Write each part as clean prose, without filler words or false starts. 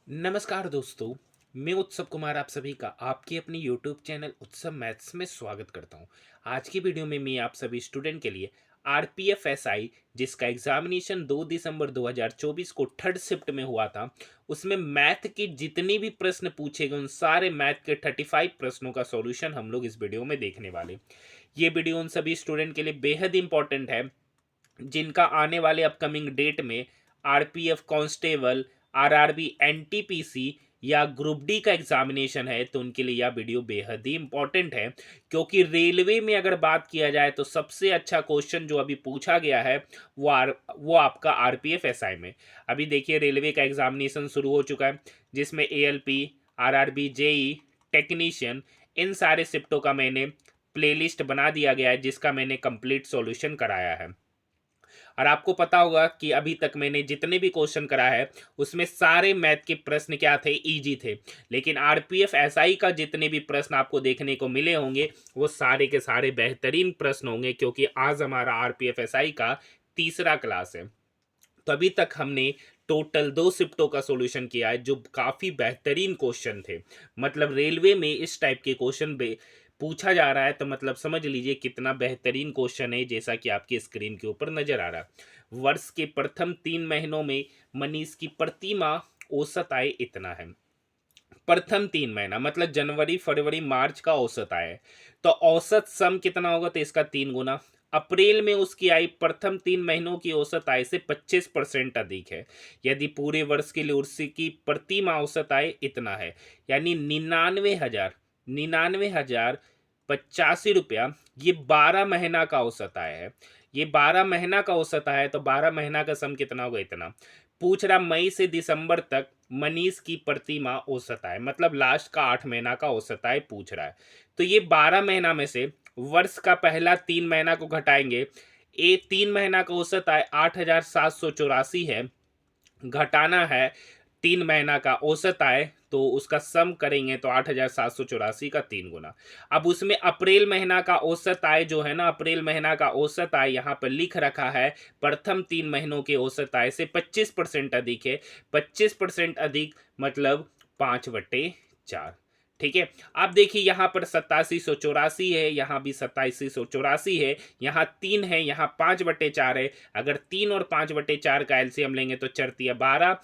नमस्कार दोस्तों। मैं उत्सव कुमार आप सभी का आपके अपनी यूट्यूब चैनल उत्सव मैथ्स में स्वागत करता हूं। आज की वीडियो में मैं आप सभी स्टूडेंट के लिए आरपीएफ एसआई जिसका एग्जामिनेशन 2 दिसंबर 2024 को थर्ड शिफ्ट में हुआ था, उसमें मैथ के जितने भी प्रश्न पूछे गए उन सारे मैथ के 35 प्रश्नों का सॉल्यूशन हम लोग इस वीडियो में देखने वाले। ये वीडियो उन सभी स्टूडेंट के लिए बेहद इंपॉर्टेंट है जिनका आने वाले अपकमिंग डेट में आरपीएफ कांस्टेबल, आरआरबी, एनटीपीसी या ग्रुप डी का एग्जामिनेशन है। तो उनके लिए यह वीडियो बेहद ही इंपॉर्टेंट है, क्योंकि रेलवे में अगर बात किया जाए तो सबसे अच्छा क्वेश्चन जो अभी पूछा गया है वो आपका आरपीएफ एसआई में। अभी देखिए रेलवे का एग्जामिनेशन शुरू हो चुका है, जिसमें एएलपी, आरआरबी, जेई, टेक्नीशियन, इन सारे शिफ्टों का मैंने प्लेलिस्ट बना दिया गया है, जिसका मैंने कंप्लीट सॉल्यूशन कराया है। और आपको पता होगा कि अभी तक मैंने जितने भी क्वेश्चन करा है उसमें सारे मैथ के प्रश्न क्या थे, इजी थे। लेकिन आरपीएफ एसआई का जितने भी प्रश्न आपको देखने को मिले होंगे वो सारे के सारे बेहतरीन प्रश्न होंगे, क्योंकि आज हमारा आरपीएफ एसआई का तीसरा क्लास है। तो अभी तक हमने टोटल 2 शिफ्टों का सॉल्यूशन किया है जो काफ़ी बेहतरीन क्वेश्चन थे। मतलब रेलवे में इस टाइप के क्वेश्चन पूछा जा रहा है तो मतलब समझ लीजिए कितना बेहतरीन क्वेश्चन है, जैसा कि आपकी स्क्रीन के ऊपर नजर आ रहा है। वर्ष के प्रथम 3 महीनों में मनीष की प्रति माह औसत आय इतना है। प्रथम 3 महीना मतलब जनवरी, फरवरी, मार्च का औसत आय है। तो औसत सम कितना होगा, तो इसका 3 गुना। अप्रैल में उसकी आय प्रथम 3 महीनों की औसत आय से 25% अधिक है। यदि पूरे वर्ष के लिए उसकी प्रति माह औसत आय इतना है, यानी 99,085 रुपया, ये 12 महीना का औसत आय है। ये 12 महीना का औसत आय है, तो 12 महीना का सम कितना होगा, इतना। पूछ रहा मई से दिसंबर तक मनीष की प्रति माह औसत आय, मतलब लास्ट का 8 महीना का औसत आय पूछ रहा है। तो ये 12 महीना में से वर्ष का पहला 3 महीना को घटाएंगे। ये 3 महीना का औसत आय 8,784 है, घटाना है 3 महीना का औसत आय, तो उसका सम करेंगे तो 8,784 का 3 गुना। अब उसमें अप्रैल महीना का औसत आय जो है ना, अप्रैल महीना का औसत आय यहाँ पर लिख रखा है प्रथम 3 महीनों के औसत आय से 25% अधिक है। 25% अधिक मतलब 5/4। ठीक है। अब देखिए यहाँ पर 8784 है, यहाँ भी 8784 है, यहाँ 3 है, यहाँ 5/4 है। अगर 3 और 5/4 का एलसीएम लेंगे तो चरतिया 12,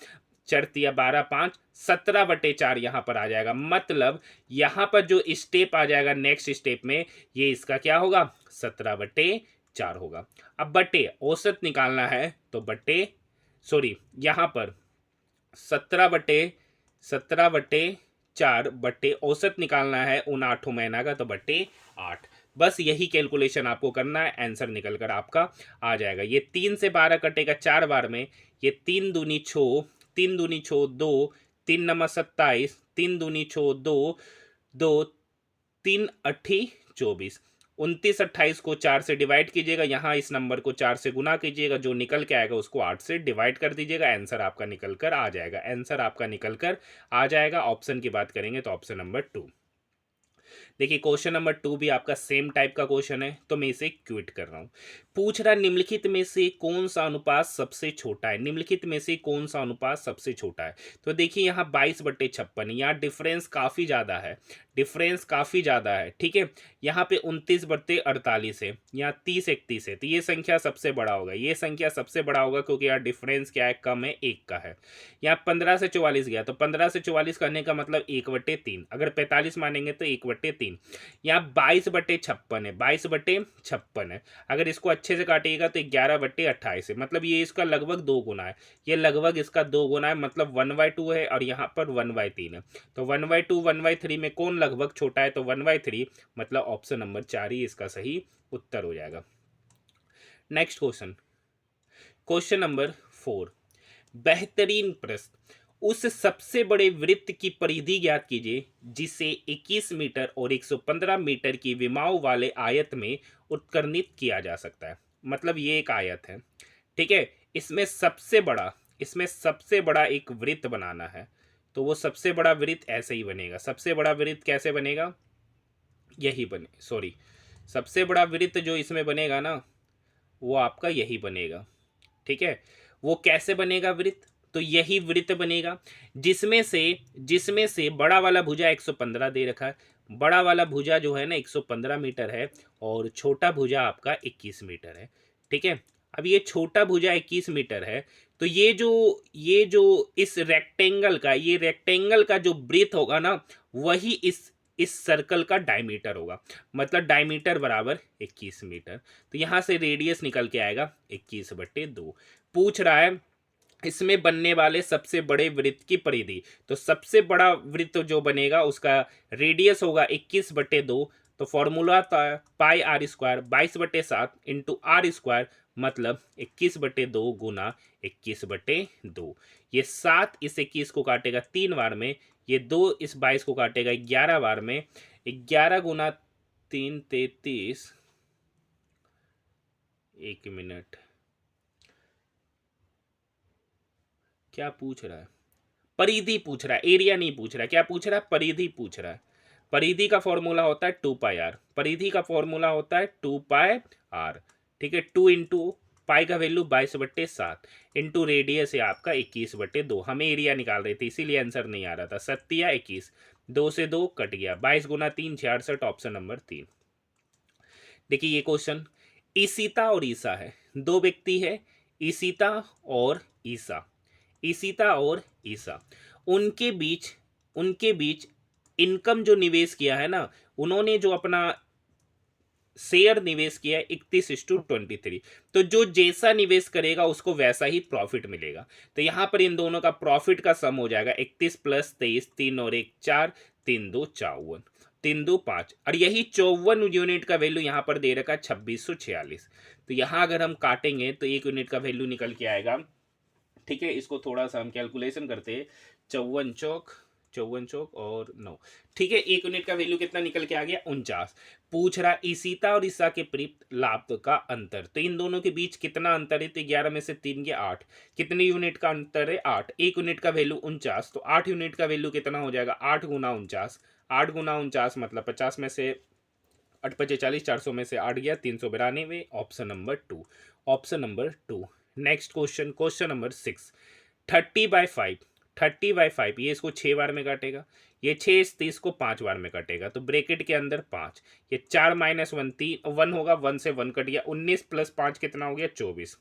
चरतिया 12 5, 17/4 यहाँ पर आ जाएगा। मतलब यहाँ पर जो स्टेप आ जाएगा नेक्स्ट स्टेप में, ये इसका क्या होगा, 17/4 होगा। अब बटे औसत निकालना है तो बटे, सॉरी यहाँ पर 17/4 औसत निकालना है उन 8 महीना का, तो बटे 8। बस यही कैलकुलेशन आपको करना है, आंसर निकल कर आपका आ जाएगा। ये 3 से 12 कटेगा 4 बार में, ये 3 दूनी छो, 3 दूनी छो 2, 3 नंबर 27, 3 दूनी छो 2, 2, 3 अट्ठी 24। 29 28 को 4 से डिवाइड कीजिएगा, यहाँ इस नंबर को 4 से गुना कीजिएगा, जो निकल के आएगा उसको 8 से डिवाइड कर दीजिएगा, आंसर आपका निकल कर आ जाएगा। आंसर आपका निकल कर आ जाएगा। ऑप्शन की बात करेंगे तो ऑप्शन नंबर 2। देखिए क्वेश्चन नंबर 2 भी आपका सेम टाइप का क्वेश्चन है, तो मैं इसे क्विट कर रहा हूं। पूछ रहा निम्नलिखित में से कौन सा अनुपात सबसे छोटा है, निम्नलिखित में से कौन सा अनुपात सबसे छोटा है। तो देखिए यहाँ 22/56, यहाँ डिफरेंस काफी ज्यादा है, डिफरेंस काफी ज्यादा है। ठीक है। यहाँ पे 29/48 है, यहाँ 30/31 है, तो ये संख्या सबसे बड़ा होगा, ये संख्या सबसे बड़ा होगा, क्योंकि यहाँ डिफरेंस क्या है, कम है, 1 का है। यहाँ 15 से 44 गया, तो 15 से 44 करने का मतलब 1/3। अगर 45 मानेंगे तो 1/3। यहाँ 22/56 है, 22/56 है। अगर इसको अच्छे से काटिएगा तो 11/28 है, मतलब ये इसका लगभग 2 गुना है, ये लगभग इसका 2 गुना है, मतलब 1/2 है, और यहाँ पर 1/3 है। तो 1/2 1/3 में कौन लगभग छोटा है, तो 1/3, मतलब ऑप्शन नंबर 4 ही इसका सही उत्तर हो जाएगा। Next question, question number 4। बेहतरीन प्रश्न, उस सबसे बड़े वृत्त की परिधि ज्ञात कीजिए जिसे 21 मीटर और 115 मीटर की विमाओं वाले आयत में उत्कीर्णित किया जा सकता है। मतलब ये एक आयत है, ठीक है। इसमें सबसे बड़ा एक वृत्त बनाना है, तो वो सबसे बड़ा वृत्त ऐसे ही बनेगा। सबसे बड़ा वृत्त कैसे बनेगा, यही बने, सॉरी, सबसे बड़ा वृत्त जो इसमें बनेगा ना, वो आपका यही बनेगा। ठीक है। वो कैसे बनेगा वृत्त, तो यही वृत्त बनेगा, जिसमें से बड़ा वाला भुजा 115 दे रखा है, बड़ा वाला भुजा जो है ना 115 मीटर है और छोटा भुजा आपका 21 मीटर है। ठीक है, अब ये छोटा भुजा 21 मीटर है, तो ये जो ये रेक्टेंगल का जो ब्रेथ होगा ना, वही इस सर्कल का डायमीटर होगा, मतलब डायमीटर बराबर 21 मीटर। तो यहां से रेडियस निकल के आएगा 21/2। पूछ रहा है इसमें बनने वाले सबसे बड़े वृत्त की परिधि, तो सबसे बड़ा वृत्त जो बनेगा उसका रेडियस होगा 21/2। तो फॉर्मूला था pi R square 22/7 into R square, मतलब 21/2 गुना 21/2। ये 7 इस 21 को काटेगा 3 बार में, ये 2 इस 22 को काटेगा 11 बार में। 11 गुना 3 33, एक मिनट, क्या पूछ रहा है? परिधि पूछ रहा है, एरिया नहीं पूछ रहा है। क्या पूछ रहा है? परिधि पूछ रहा है। परिधि का फॉर्मूला होता है 2πr, परिधि का फॉर्मूला होता है 2πr। ठीक है, 2 इंटू पाई का वैल्यू 22/7 इंटू रेडियस है आपका 21/2। हमें एरिया निकाल रहे थे इसीलिए आंसर नहीं आ रहा था। 7 या 21, 2 से 2 कट गया, 22 गुना 3 66, ऑप्शन नंबर 3। देखिए ये क्वेश्चन ईशिता और ईसा है, दो व्यक्ति है, ईशिता और ईसा, ईशिता और ईसा। उनके बीच इनकम जो निवेश किया है ना, उन्होंने जो अपना शेयर निवेश किया है 31:23, तो जो जैसा निवेश करेगा उसको वैसा ही प्रॉफिट मिलेगा। तो यहां पर इन दोनों का प्रॉफिट का सम हो जाएगा 31 + 23, 3 और 1 4, 3 2 54, 3 2 5, और यही 54 यूनिट का वैल्यू यहाँ पर दे रखा 2646। तो यहाँ अगर हम काटेंगे तो 1 यूनिट का वैल्यू निकल के आएगा। ठीक है, इसको थोड़ा सा हम कैलकुलेशन करते हैं, 54 और 9। ठीक है, 1 यूनिट का वैल्यू कितना निकल के आ गया? 49। पूछ रहा ईशिता और ईसा के प्रयुक्त लाभ का अंतर, तो इन दोनों के बीच कितना अंतर है? तो 11 में से 3 गया 8, कितने यूनिट का अंतर है? 8। 1 यूनिट का वैल्यू 49, तो 8 यूनिट का वैल्यू कितना हो जाएगा? 8 गुना 49, 8 गुना 49 मतलब 50 में से 8 × 40, 400 में से 8 गया 392, option number 2, option number 2। Next question, question number 6, 30/5, 30/5, ये इसको 6 बार में काटेगा, ये 6 इस 30 को 5 बार में काटेगा, तो ब्रैकेट के अंदर 5, ये 4 - 1 1 होगा, 1 से 1 कट गया, 19 + 5 कितना हो गया? 24,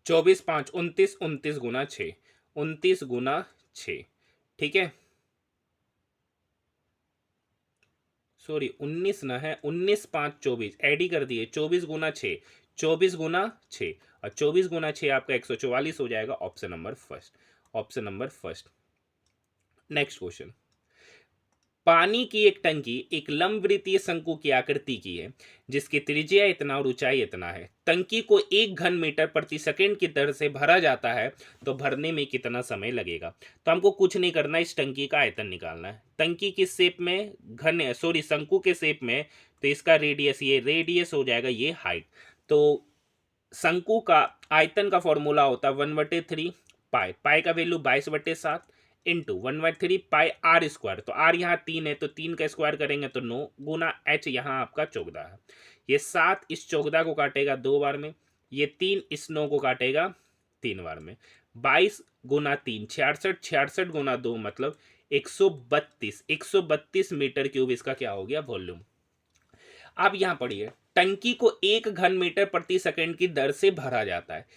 24 5 29, 29 गुना 6, 29 गुना 6। ठीक है, सॉरी 19 ना है, 19 5 24 ऐड ही कर दिए, 24 गुना 6, 24 गुना 6, और 24 गुना 6 आपका 144 हो जाएगा, option number first, option number first. Next question, पानी की एक टंकी एक लंबवृत्तीय शंकु की आकृति की है, जिसकी त्रिज्या इतना और ऊंचाई इतना है। टंकी को 1 घन मीटर प्रति सेकंड की दर से भरा जाता है, तो भरने में कितना समय लगेगा? तो हमको कुछ नहीं करना, इस टंकी का आयतन निकालना है। टंकी की शेप में शंकु के शेप में, तो इसका रेडियस, ये रेडियस हो जाएगा, ये हाइट। तो शंकु का आयतन का फॉर्मूला होता है 1/3 पाई, पाई का value 22/7 into 1/3 pi R square. तो आर यहाँ 3 है, तो 3 का स्क्वायर करेंगे तो 9 गुना एच, यहाँ आपका 14 है। ये 7 इस 14 को काटेगा 2 बार में, ये 3 इस 9 को काटेगा 3 बार में, 22 गुना 3 66, 66 गुना 2 मतलब 132 मीटर क्यूब इसका क्या हो गया? वॉल्यूम। अब यहां पढ़िए, टंकी को 1 घन मीटर प्रति सेकंड की दर से भरा जाता है।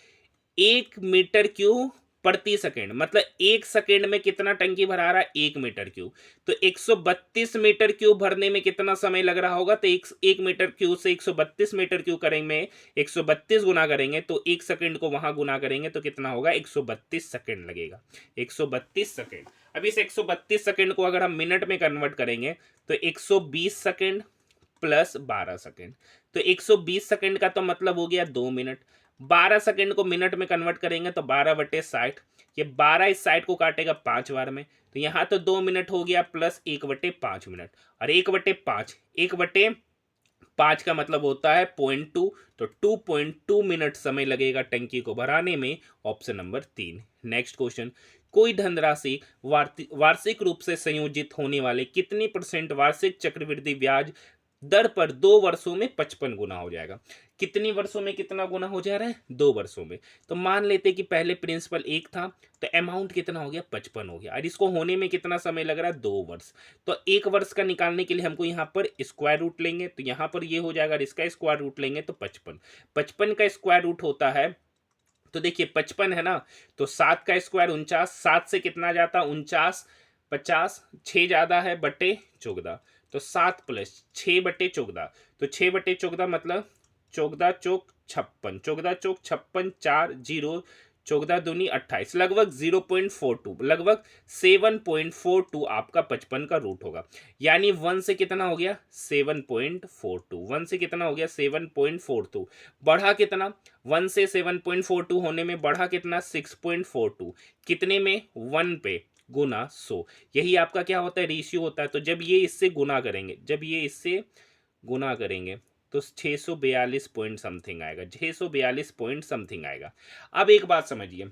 1 मीटर क्यूब प्रति सेकंड मतलब 1 सेकंड में कितना टंकी भरा रहा है? 1 मीटर क्यूब। तो 132 मीटर क्यूब भरने में कितना समय लग रहा होगा? तो 1 मीटर क्यूब से 132 मीटर क्यूब करेंगे, 132 गुना करेंगे, तो 1 सेकंड को वहां गुना करेंगे तो कितना होगा? 132 सेकंड लगेगा, 132 सेकंड। अब इस 132 सेकंड को अगर हम मिनट में कन्वर्ट करेंगे तो 120 सेकंड प्लस 12 सेकंड, तो 120 सेकंड का तो मतलब हो गया 2 मिनट। 12 सेकंड को मिनट में कन्वर्ट करेंगे तो 12/60, ये 12 इस साइड को काटेगा 5 बार में, तो यहाँ तो 2 मिनट हो गया प्लस 1/5 मिनट, और 1/5, 1/5 का मतलब होता है 0.2, तो 2.2 मिनट समय लगेगा टंकी को भराने में, ऑप्शन नंबर 3। नेक्स्ट क्वेश्चन, कोई धनराशि वार्षिक रूप से संयोजित होने वाले कितनी % वार्षिक चक्रवृद्धि ब्याज दर पर 2 वर्षों में 55 गुना हो जाएगा। कितनी वर्षों में कितना गुना हो जा रहा है? 2 वर्षों में। तो मान लेते कि पहले प्रिंसिपल 1 था, तो अमाउंट कितना हो गया? 55 हो गया, और इसको होने में कितना समय लग रहा है? 2 वर्ष। तो 1 वर्ष का निकालने के लिए हमको यहाँ पर स्क्वायर रूट लेंगे, तो यहाँ पर ये हो जाएगा, और इसका स्क्वायर रूट लेंगे तो 55। 55 का स्क्वायर रूट होता है, तो देखिए 55 है ना, तो 7 का स्क्वायर 49, 7 से कितना जाता? 49, 50, 6 ज्यादा है बटे 14, तो 7 प्लस 6/14, तो 6/14 मतलब 14 चौक 56, 14 चौक 56, 4 0, 14 दूनी 28, लगभग 0.42, लगभग 7.42 आपका 55 का रूट होगा। यानी 1 से कितना हो गया? 7.42, 1 से कितना हो गया? 7.42, बढ़ा कितना? 1 से 7.42 होने में बढ़ा कितना? 6.42, कितने में? 1 पे गुना 100। यही आपका क्या होता है? रेशियो होता है। तो जब ये इससे गुना करेंगे, जब ये इससे गुना करेंगे, तो 642 पॉइंट समथिंग आएगा, 642 पॉइंट समथिंग आएगा। अब एक बात समझिए,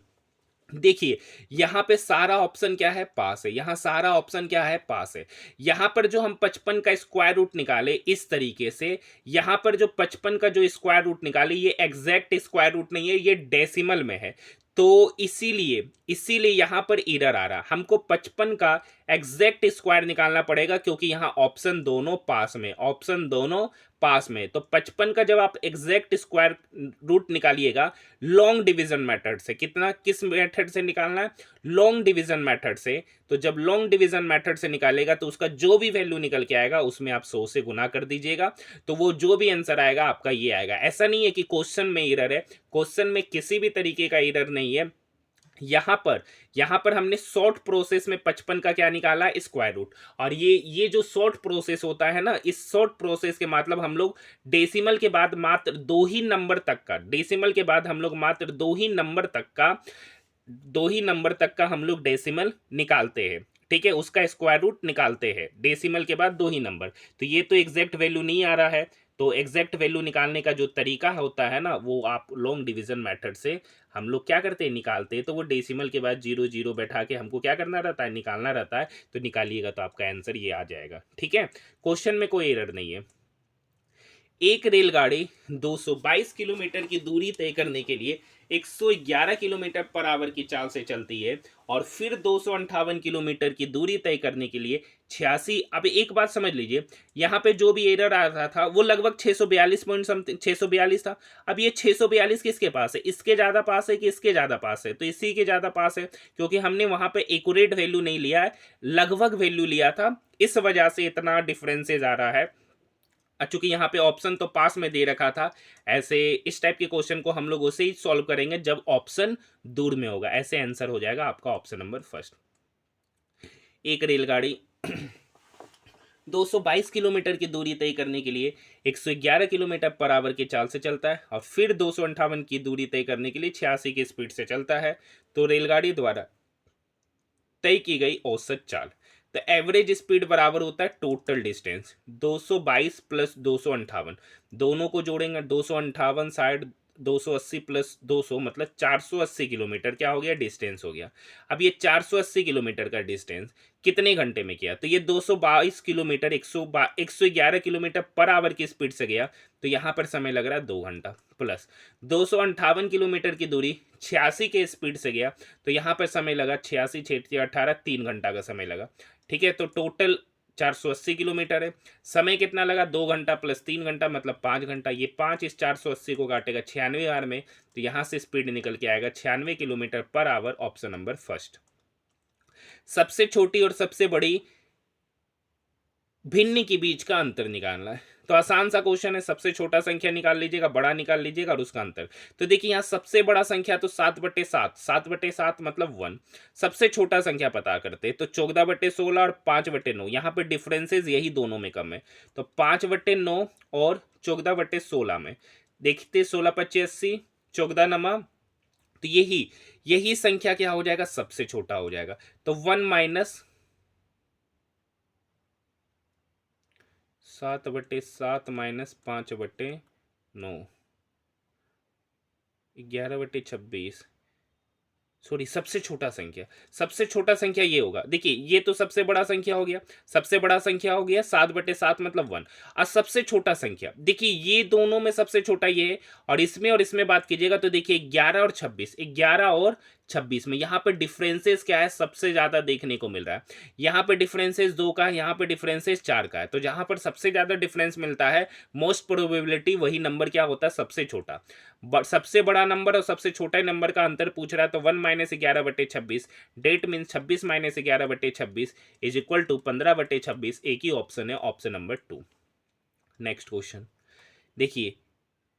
देखिए यहां पे सारा ऑप्शन क्या है? पास है। यहां सारा ऑप्शन क्या है? पास है। यहां पर जो हम 55 का स्क्वायर रूट निकाले इस तरीके से, यहां पर जो 55 का जो स्क्वायर रूट निकाले, ये एग्जैक्ट स्क्वायर रूट नहीं है, ये डेसिमल में है। तो इसीलिए इसीलिए यहां पर एरर आ रहा। हमको 55 का एग्जैक्ट स्क्वायर निकालना पड़ेगा, क्योंकि यहां ऑप्शन दोनों पास में, ऑप्शन दोनों पास में। तो 55 का जब आप एग्जैक्ट स्क्वायर रूट निकालिएगा लॉन्ग डिवीजन मेथड से, कितना, किस मेथड से निकालना है? लॉन्ग डिवीजन मेथड से। तो जब लॉन्ग डिवीजन मेथड से निकालेगा, तो उसका जो भी वैल्यू निकल के आएगा उसमें आप 100 से गुना कर दीजिएगा, तो वो जो भी आंसर आएगा आपका ये आएगा। ऐसा नहीं है कि क्वेश्चन में एरर है, क्वेश्चन में किसी भी तरीके का एरर नहीं है। यहां पर हमने शॉर्ट प्रोसेस में 55 का क्या निकाला? Square root. और ये जो शॉर्ट प्रोसेस होता है ना, इस शॉर्ट प्रोसेस के मतलब हम लोग डेसिमल के बाद मात्र 2 ही नंबर तक का, डेसिमल के बाद हम लोग मात्र 2 ही नंबर तक का हम लोग डेसिमल निकालते हैं। ठीक है, उसका स्क्वायर रूट निकालते हैं डेसिमल के बाद 2 ही नंबर। तो ये तो एग्जैक्ट वैल्यू नहीं आ रहा है। तो एग्जैक्ट वैल्यू निकालने का जो तरीका होता है ना, वो आप लॉन्ग डिवीजन मेथड से हम लोग क्या करते हैं? निकालते हैं। तो वो डेसिमल के बाद 0 0 बैठा के हमको क्या करना रहता है? निकालना रहता है। तो निकालिएगा तो आपका आंसर ये आ जाएगा। ठीक है, क्वेश्चन में कोई एरर नहीं है। एक रेलगाड़ी 222 किलोमीटर की दूरी तय करने के लिए 111 किलोमीटर पर आवर की चाल से चलती है, और फिर 258 किलोमीटर की दूरी तय करने के लिए 86। अब एक बात समझ लीजिए, यहाँ पे जो भी एरर आ रहा था वो लगभग 642 पॉइंट समथिंग 642 था। अब ये 642 किसके पास है? इसके ज्यादा पास है कि इसके ज्यादा पास है? तो इसी के ज्यादा पास है, क्योंकि हमने वहां पे एक्यूरेट वैल्यू नहीं लिया है, लगभग वैल्यू लिया था, इस वजह से इतना डिफरेंसेज आ रहा है। चूंकि यहाँ पे ऑप्शन तो पास में दे रखा था, ऐसे इस टाइप के क्वेश्चन को हम लोग उसे ही सॉल्व करेंगे जब ऑप्शन दूर में होगा। ऐसे आंसर हो जाएगा आपका ऑप्शन नंबर फर्स्ट। एक रेलगाड़ी 222 किलोमीटर की दूरी तय करने के लिए 111 किलोमीटर पर आवर की चाल से चलता है, और फिर 258 की दूरी तय करने के लिए 86 की स्पीड से चलता है। तो रेलगाड़ी द्वारा तय की गई औसत चाल, तो एवरेज स्पीड बराबर होता है टोटल डिस्टेंस 222 प्लस 258, दोनों को जोड़ेंगे 258 साइड 280 प्लस 200 मतलब 480 किलोमीटर क्या हो गया? डिस्टेंस हो गया। अब ये 480 किलोमीटर का डिस्टेंस कितने घंटे में किया? तो ये 222 किलोमीटर 111 किलोमीटर पर आवर की स्पीड से गया, तो यहाँ पर समय लग रहा है 2 घंटा, प्लस 258 किलोमीटर की दूरी 86 के स्पीड से गया, तो यहाँ पर समय लगा 86 6 18 3 घंटा का समय लगा। ठीक है, तो टोटल 480 किलोमीटर है। समय कितना लगा? 2 घंटा प्लस 3 घंटा मतलब 5 घंटा। ये 5 इस 480 को काटेगा 96 बार में, तो यहां से स्पीड निकल के आएगा 96 kilometre per hour. Option number first. सबसे छोटी और सबसे बड़ी भिन्न के बीच का अंतर निकालना है, तो आसान सा क्वेश्चन है। सबसे छोटा संख्या निकाल लीजिएगा, बड़ा निकाल लीजिएगा, और उसका अंतर। तो देखिए यहाँ सबसे बड़ा संख्या तो 7/7, 7/7 मतलब 1। सबसे छोटा संख्या पता करते तो 14/16 और 5/9। यहाँ पे डिफरेंसेस यही दोनों में कम है, तो 5/9 और 14/16 में देखते 16/25 14 नमा, तो यही यही संख्या क्या हो जाएगा? सबसे छोटा हो जाएगा। तो 1 माइनस 7/7 माइनस 5/9, 11/26, सॉरी, सबसे छोटा संख्या, सबसे छोटा संख्या ये होगा। देखिए ये तो सबसे बड़ा संख्या हो गया, सबसे बड़ा संख्या हो गया 7/7 मतलब 1। और सबसे छोटा संख्या, देखिए ये दोनों में सबसे छोटा ये है। और इसमें बात कीजिएगा तो देखिए 11 और 26, 11 और 26 में यहाँ पर डिफरेंसेस क्या है, सबसे ज्यादा देखने को मिल रहा है। यहाँ पे डिफरेंसेस 2 का है, यहाँ पे डिफरेंसेस 4 का है। तो जहां पर सबसे ज्यादा डिफरेंस मिलता है, मोस्ट प्रोबेबिलिटी वही नंबर क्या होता है, सबसे छोटा। सबसे बड़ा नंबर और सबसे छोटा नंबर का अंतर पूछ रहा है, तो 1 - 11/26, that mean 26 - 11/26 is equal to 15/26। एक ही ऑप्शन है, ऑप्शन नंबर 2। नेक्स्ट क्वेश्चन देखिए,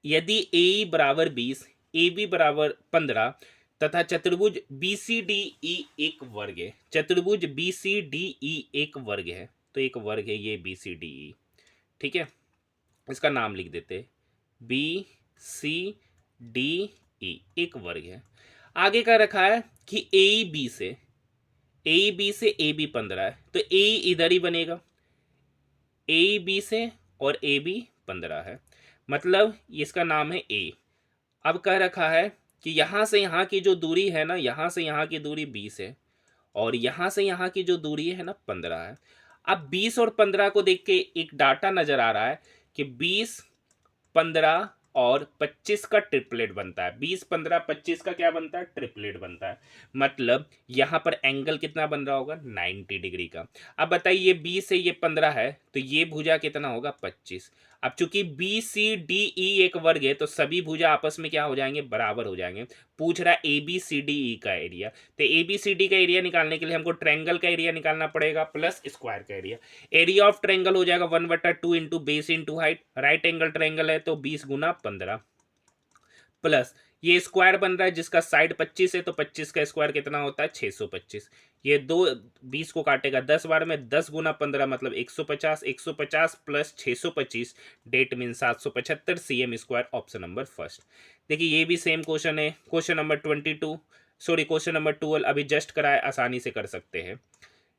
यदि ए बराबर 20, ए बी बराबर 15 तथा चतुर्भुज बी सी डी ई एक वर्ग है, चतुर्भुज बी सी डी ई एक वर्ग है, तो एक वर्ग है ये बी सी डी ई। ठीक है, इसका नाम लिख देते, बी सी डी ई एक वर्ग है। आगे का रखा है कि ए बी से, ए बी से ए बी 15 है, तो ए इधर ही बनेगा, ए बी से, और ए बी 15 है, मतलब इसका नाम है ए। अब कह रखा है कि यहां से यहां की जो दूरी है ना, यहां से यहां की दूरी 20 है, और यहां से यहां की जो दूरी है ना 15 है। अब 20 और 15 को देख के एक डाटा नजर आ रहा है कि 20, 15 और 25 का ट्रिपलेट बनता है। 20, 15, 25 का क्या बनता है, ट्रिपलेट बनता है। मतलब यहां पर एंगल कितना बन रहा होगा, 90 डिग्री का। अब बताइए ये 20 है, ये 15 है, तो ये भुजा कितना होगा, 25। अब चूंकि बी सी डी ई एक वर्ग है, तो सभी भुजा आपस में क्या हो जाएंगे, बराबर हो जाएंगे। पूछ रहा है A B C D E का एरिया, तो ए बी सी डी का एरिया निकालने के लिए हमको ट्रायंगल का एरिया निकालना पड़ेगा प्लस स्क्वायर का एरिया। एरिया ऑफ ट्रायंगल हो जाएगा 1/2 into base into height. Right angle triangle है तो 20 गुना 15 प्लस ये स्क्वायर बन रहा है जिसका साइड 25 है, तो 25 का स्क्वायर कितना होता है, 625। ये दो 20 को काटेगा 10 बार में, 10 गुना 15 मतलब 150, 150 plus 625 that mean 775 cm square, option number first. देखिए ये भी सेम क्वेश्चन है, question number 22, sorry question number 12 अभी जस्ट कराए, आसानी से कर सकते हैं।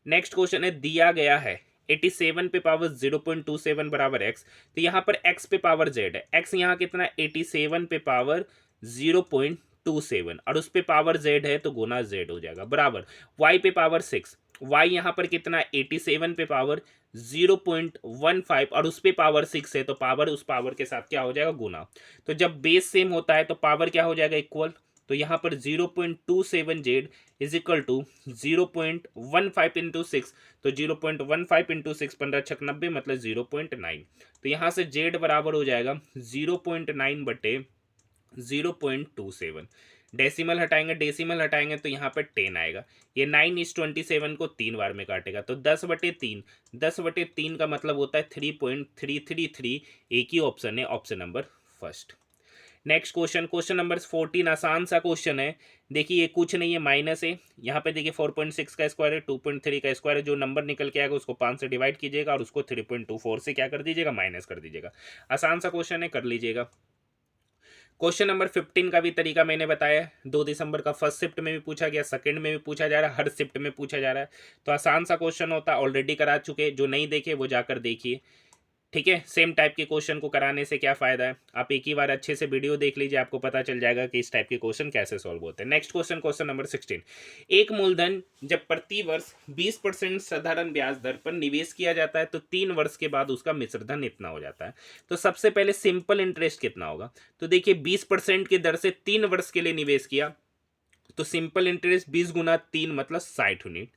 नेक्स्ट क्वेश्चन है, दिया गया है 87 पे पावर 0.27 बराबर x, तो यहाँ पर x पे पावर z है। x यहाँ कितना है, 87 पे पावर 0.27, और उस पे पावर z है तो गुना z हो जाएगा, बराबर y पे पावर 6, y यहाँ पर कितना है, 87 पे पावर 0.15, और उस पे पावर 6 है तो पावर उस पावर के साथ क्या हो जाएगा, गुना। तो जब बेस सेम होता है तो पावर क्या हो जाएगा, इक्वल। तो यहाँ पर 0.27z is equal to 0.15 into 6, तो 0.15 इंटू 6, 15×6 = 90 मतलब 0.9। तो यहाँ से z बराबर हो जाएगा 0.9/0.27। डेसिमल हटाएंगे तो यहाँ पर 10 आएगा। ये 9 इस 27 को 3 बार में काटेगा, तो 10/3, 10/3 का मतलब होता है 3.333। एक ही ऑप्शन है, option number first. Next question, question number 14, आसान सा क्वेश्चन है। देखिए ये कुछ नहीं है, माइनस है। यहाँ पे देखिए 4.6 का स्क्वायर है, 2.3 का स्क्वायर है। जो नंबर निकल के आएगा उसको 5 से डिवाइड कीजिएगा और उसको 3.24 से क्या कर दीजिएगा, माइनस कर दीजिएगा। आसान सा क्वेश्चन है, कर लीजिएगा। क्वेश्चन नंबर 15 का भी तरीका मैंने बताया, 2 दिसंबर का फर्स्ट शिफ्ट में भी पूछा गया, सेकंड में भी पूछा जा रहा है, हर शिफ्ट में पूछा जा रहा है। तो आसान सा क्वेश्चन होता है, ऑलरेडी करा चुके, जो नहीं देखे वो जाकर देखिए। ठीक है, सेम टाइप के क्वेश्चन को कराने से क्या फायदा है, आप एक ही बार अच्छे से वीडियो देख लीजिए, आपको पता चल जाएगा कि इस टाइप के क्वेश्चन कैसे सॉल्व होते हैं। नेक्स्ट क्वेश्चन, क्वेश्चन नंबर 16, एक मूलधन जब प्रति वर्ष 20% साधारण ब्याज दर पर निवेश किया जाता है तो 3 वर्ष के बाद उसका मिश्र धन इतना हो जाता है। तो सबसे पहले सिंपल इंटरेस्ट कितना होगा, तो देखिए 20% की दर से 3 वर्ष के लिए निवेश किया, तो सिंपल इंटरेस्ट 20 गुना 3 मतलब 60 यूनिट।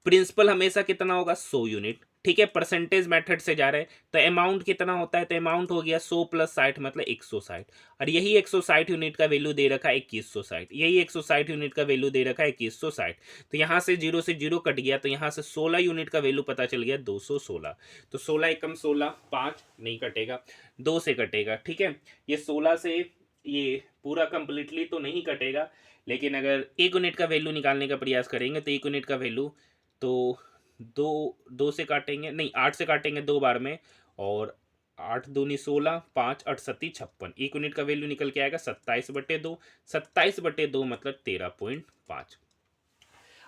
प्रिंसिपल हमेशा कितना होगा, 100 यूनिट। ठीक है, परसेंटेज मेथड से जा रहे हैं तो अमाउंट कितना होता है, तो अमाउंट हो गया 100 + 60 मतलब 160, और यही 160 यूनिट का वैल्यू दे रखा है 2160, यही 160 यूनिट का वैल्यू दे रखा है 2160। तो यहाँ से 0 से 0 कट गया, तो यहाँ से 16 यूनिट का वैल्यू पता चल गया 216। तो 16 एकम 16, 5 नहीं कटेगा, 2 से कटेगा। ठीक है, ये 16 से ये पूरा कंप्लीटली तो नहीं कटेगा, लेकिन अगर 1 यूनिट का वैल्यू निकालने का प्रयास करेंगे तो 1 यूनिट का वैल्यू तो दो से काटेंगे, नहीं 8 से काटेंगे 2 बार में, और 8 दूनी 16, 5 8 सत्ती 56, 1 यूनिट का वैल्यू निकल के आएगा 27/2, 27/2 मतलब 13.5।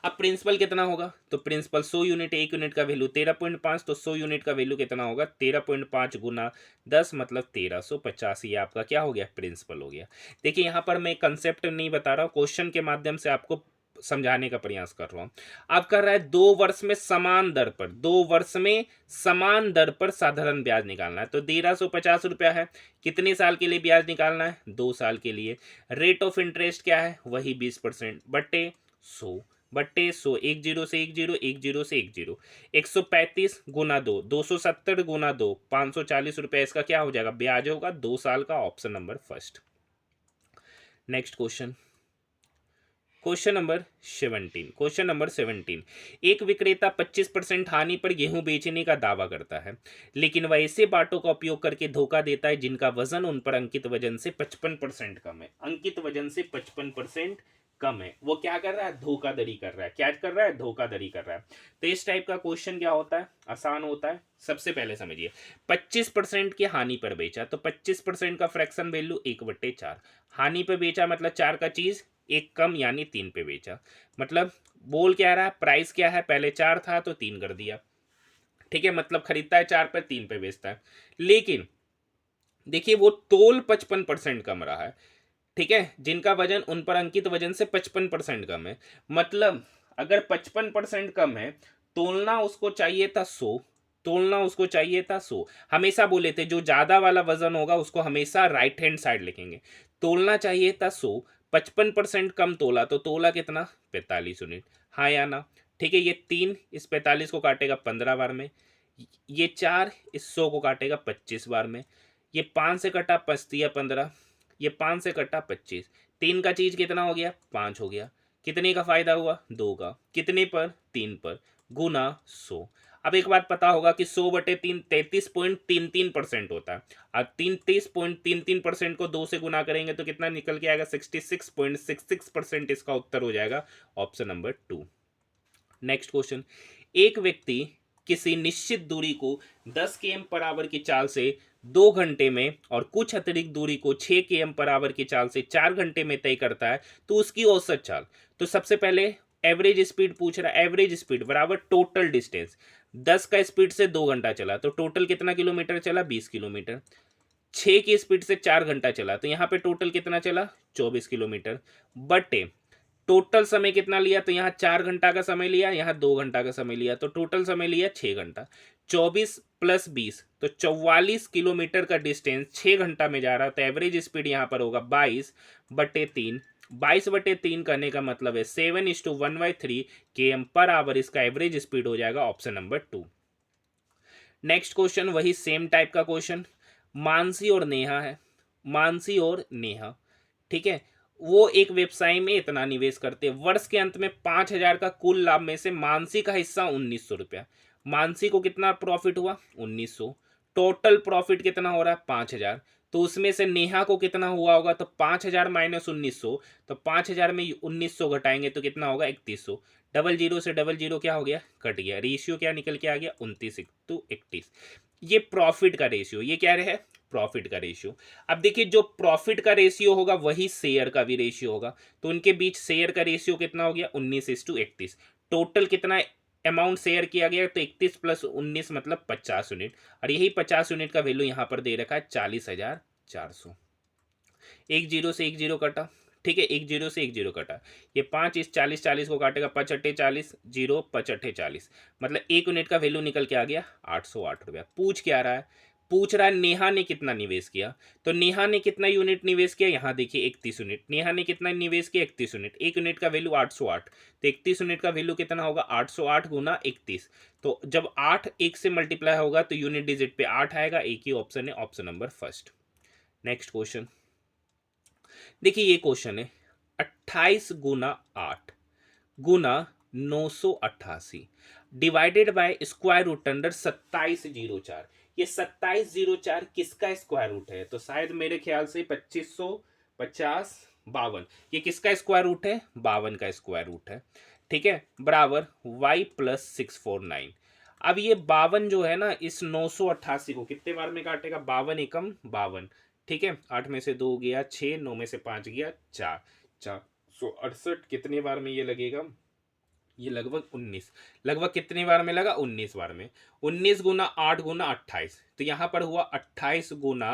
अब प्रिंसिपल कितना होगा, तो प्रिंसिपल 100 यूनिट, 1 यूनिट का वैल्यू 13.5, तो 100 यूनिट का वैल्यू कितना होगा, 13.5 गुना 10 मतलब 1350। ये आपका क्या हो गया, प्रिंसिपल हो गया। देखिए यहाँ पर मैं कंसेप्ट नहीं बता रहा हूँ, क्वेश्चन के माध्यम से आपको समझाने का प्रयास कर रहा हूं। अब कर रहा है 2 वर्ष में समान दर पर, 2 वर्ष में समान दर पर साधारण ब्याज निकालना है। तो 1350 रुपया है। कितने साल के लिए ब्याज निकालना है? 2 साल के लिए। रेट ऑफ इंटरेस्ट क्या है? वही 20% बट्टे 100, बट्टे 100, 10 से 10, 10 से 10, 135 गुना 2, 270 गुना 2, 540 रुपया इसका क्या हो जाएगा? ब्याज होगा 2 साल का। Option number first. Next question, question number 17। एक विक्रेता 25% हानि पर गेहूं बेचने का दावा करता है, लेकिन वह ऐसे बाटों का उपयोग करके धोखा देता है जिनका वजन उन पर अंकित वजन से 55% कम है। अंकित वजन से 55% कम है। वो क्या कर रहा है? धोखाधड़ी कर रहा है। क्या कर रहा है? धोखाधड़ी कर रहा है। तो इस टाइप का क्वेश्चन क्या होता है? आसान होता है। सबसे पहले समझिए, 25% की हानि पर बेचा, तो 25% का फ्रैक्शन वैल्यू 1/4। हानि पे बेचा मतलब 4 का चीज, एक कम यानी 3 पे बेचा। मतलब बोल क्या रहा है? प्राइस क्या है? पहले 4 था तो 3 कर दिया। ठीक है, मतलब खरीदता है 4 पे, 3 पे बेचता है। लेकिन देखिए वो तोल 55% कम रहा है। ठीक है, जिनका वजन उन पर अंकित वजन से 55% कम है। मतलब अगर 55% कम है, तोलना उसको चाहिए था 100, तोलना उसको चाहिए था 100। हमेशा बोले थे जो ज्यादा वाला वजन होगा उसको हमेशा राइट हैंड साइड लिखेंगे। तोलना चाहिए था 100, 55% कम तोला, तो तोला कितना? 45 यूनिट। हाँ या ना? ठीक है, ये 3 इस 45 को काटेगा 15 बार में, ये 4 इस 100 को काटेगा 25 बार में, ये 5 से कटा 5 या 15, ये 5 से कटा 25, 3 का चीज कितना हो गया? 5 हो गया। कितने का फायदा हुआ? 2 का। कितने पर? 3 पर, गुना 100। अब एक बात पता होगा कि 100/3 33.33% होता है। अब 33.33% को 2 से गुना करेंगे तो कितना निकल के आएगा? 66.66% इसका उत्तर हो जाएगा ऑप्शन नंबर 2। नेक्स्ट क्वेश्चन, एक व्यक्ति किसी निश्चित दूरी को 10 km पर आवर की चाल से 2 घंटे में और कुछ अतिरिक्त दूरी को 6 km पर आवर की चाल से 4 घंटे में तय करता है, तो उसकी औसत चाल। तो सबसे पहले एवरेज स्पीड पूछ रहा है। एवरेज स्पीड बराबर टोटल डिस्टेंस। 10 का स्पीड से 2 घंटा चला तो टोटल कितना किलोमीटर चला? 20 किलोमीटर। 6 की स्पीड से 4 घंटा चला तो यहाँ पे टोटल कितना चला? 24 किलोमीटर। बटे टोटल समय कितना लिया? तो यहाँ 4 घंटा का समय लिया, यहाँ 2 घंटा का समय लिया, तो टोटल समय लिया 6 घंटा। 24 + 20 तो 44 किलोमीटर का डिस्टेंस 6 घंटा में जा रहा है। तो एवरेज स्पीड यहाँ पर होगा 22/3। 22/3 करने का मतलब है 7:1/3 km पर आवर। इसका एवरेज स्पीड हो जाएगा ऑप्शन नंबर 2। नेक्स्ट क्वेश्चन वही सेम टाइप का क्वेश्चन। मानसी और नेहा है, मानसी और नेहा, ठीक है, वो एक व्यवसाय में इतना निवेश करते हैं। वर्ष के अंत में 5,000 का कुल लाभ में से मानसी का हिस्सा 1,900 रुपया। मानसी को कितना प्रॉफिट हुआ? 1,900। टोटल प्रॉफिट कितना हो रहा है? 5,000। तो उसमें से नेहा को कितना हुआ होगा? तो 5,000 माइनस 1,900, तो 5,000 में 1,900 घटाएंगे तो कितना होगा? 3,100। डबल जीरो से डबल जीरो क्या हो गया? कट गया। रेशियो क्या निकल के आ गया? 29:31। ये प्रॉफिट का रेशियो, ये क्या है? प्रॉफिट का रेशियो। अब देखिए जो प्रॉफिट का रेशियो होगा वही शेयर का भी रेशियो होगा, तो उनके बीच शेयर का रेशियो कितना हो गया? 19:31। टोटल कितना अमाउंट शेयर किया गया? तो 31 + 19 मतलब 50 यूनिट, और यही 50 यूनिट का वैल्यू यहाँ पर दे रखा है 40,400। एक जीरो से एक जीरो कटा, ठीक है, एक जीरो से एक जीरो कटा। ये 5 इस 40 को काटेगा, 5×8 = 40, 0 5×8 = 40, मतलब 1 यूनिट का वैल्यू निकल के आ गया 808 रुपया। पूछ क्या रहा है? पूछ रहा है नेहा ने कितना निवेश किया। तो नेहा ने कितना यूनिट निवेश किया? यहाँ देखिए 31 यूनिट। नेहा ने कितना निवेश किया? 31 यूनिट। 1 यूनिट का वैल्यू 808, तो 31 यूनिट का वैल्यू कितना होगा? 808 गुना 31। तो जब 8 1 से मल्टीप्लाई होगा तो यूनिट डिजिट पे 8 आएगा। एक ही ऑप्शन है, option number first. Next question देखिए, ये क्वेश्चन है 28 गुना 8 गुना 988 divided by square root under 2704। ये 2704 किसका स्क्वायर रूट है? तो शायद मेरे ख्याल से 2550 52। ये किसका स्क्वायर रूट है? 52 का स्क्वायर रूट है। ठीक है, बराबर y + 649। अब ये 52 जो है ना, इस 988 को कितने बार में काटेगा? 52 एकम 52। ठीक है, 8 में से 2 गया 6, 9 में से 5 गया 4, 468 कितने बार में ये लगेगा? ये लगभग 19। लगभग कितने बार में लगा? 19 बार में। 19 गुना 8 गुना 28, तो यहाँ पर हुआ 28 गुना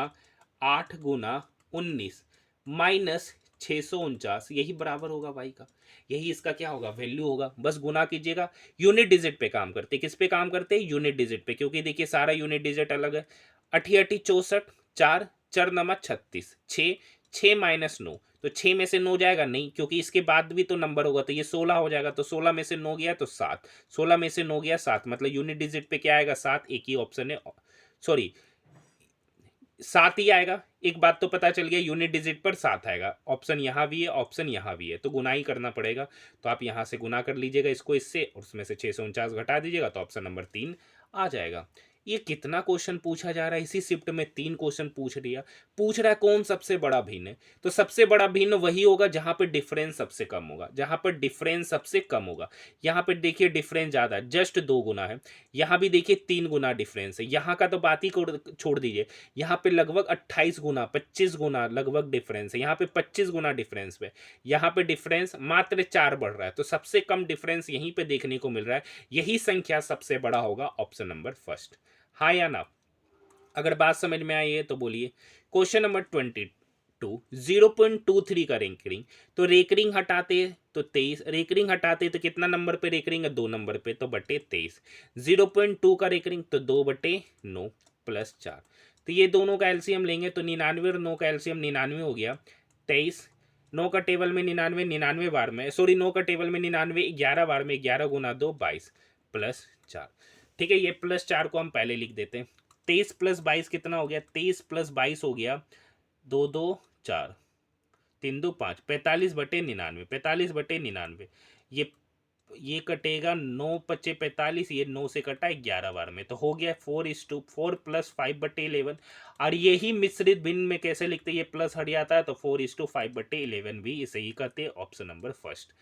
8 गुना 19 माइनस 649 यही बराबर होगा y का, यही इसका क्या होगा वैल्यू होगा। बस गुना कीजिएगा, यूनिट डिजिट पे काम करते, किस पे काम करते हैं यूनिट डिजिट पे, क्योंकि देखिए सारा यूनिट डिजिट अलग है। 88 64 4 4 नमा 36 6 6 माइनस 9, तो 6 में से 9 जाएगा नहीं, क्योंकि इसके बाद भी तो नंबर होगा, तो ये 16 हो जाएगा, तो 16 में से 9 गया तो 7, 16 में से 9 गया 7, मतलब यूनिट डिजिट पे क्या आएगा 7, एक ही ऑप्शन है, सॉरी 7 ही आएगा। एक बात तो पता चल गया, यूनिट डिजिट पर 7 आएगा, ऑप्शन यहाँ भी है ऑप्शन यहाँ भी है, तो गुना ही करना पड़ेगा। तो आप यहाँ से गुना कर लीजिएगा इसको इससे, और उसमें से 649 घटा दीजिएगा, तो ऑप्शन नंबर 3 आ जाएगा। ये कितना क्वेश्चन पूछा जा रहा है, इसी शिफ्ट में 3 क्वेश्चन पूछ रहा है कौन सबसे बड़ा भिन्न है। तो सबसे बड़ा भिन्न वही होगा जहां पर डिफरेंस सबसे कम होगा, जहां पर डिफरेंस सबसे कम होगा। यहाँ पर देखिए डिफरेंस ज्यादा है, जस्ट 2 गुना है, यहाँ भी देखिए 3 गुना डिफरेंस है, यहाँ का तो बात ही छोड़ दीजिए, यहाँ पे लगभग 28 गुना 25 गुना लगभग डिफरेंस है, यहाँ पे 25 गुना डिफरेंस पे, यहाँ पे डिफरेंस मात्र 4 बढ़ रहा है, तो सबसे कम डिफरेंस यहीं पे देखने को मिल रहा है, यही संख्या सबसे बड़ा होगा, ऑप्शन नंबर फर्स्ट। हाँ या ना? अगर बात समझ में आई है तो बोलिए। क्वेश्चन नंबर 22, 0.23 का रेकरिंग, तो रेकरिंग हटाते तो 23, रेकरिंग हटाते तो कितना नंबर पे रेकरिंग है 2 नंबर पे, तो बटे 23, 0.2 का रेकरिंग तो 2/9 प्लस 4, तो ये दोनों का एलसीएम लेंगे तो 99 और 9 का एलसीएम 99 हो गया 23, 9 का टेबल में 99 99 बार में, सॉरी 9 का टेबल में 99 11 बार में, 11 गुना 2 22 प्लस 4, ठीक है। ये प्लस 4 को हम पहले लिख देते हैं, 23 प्लस 22 कितना हो गया, 23 प्लस 22 हो गया 2 2 4 3 2 5, 45/99, 45/99, ये कटेगा 9 पचे 45, ये 9 से कटा 11 बार में, तो हो गया 4:4 प्लस 5/11, और यही मिश्रित भिन्न में कैसे लिखते हैं, ये प्लस हट जाता है तो 4:5/11 भी इसे ही कहते हैं, option number first.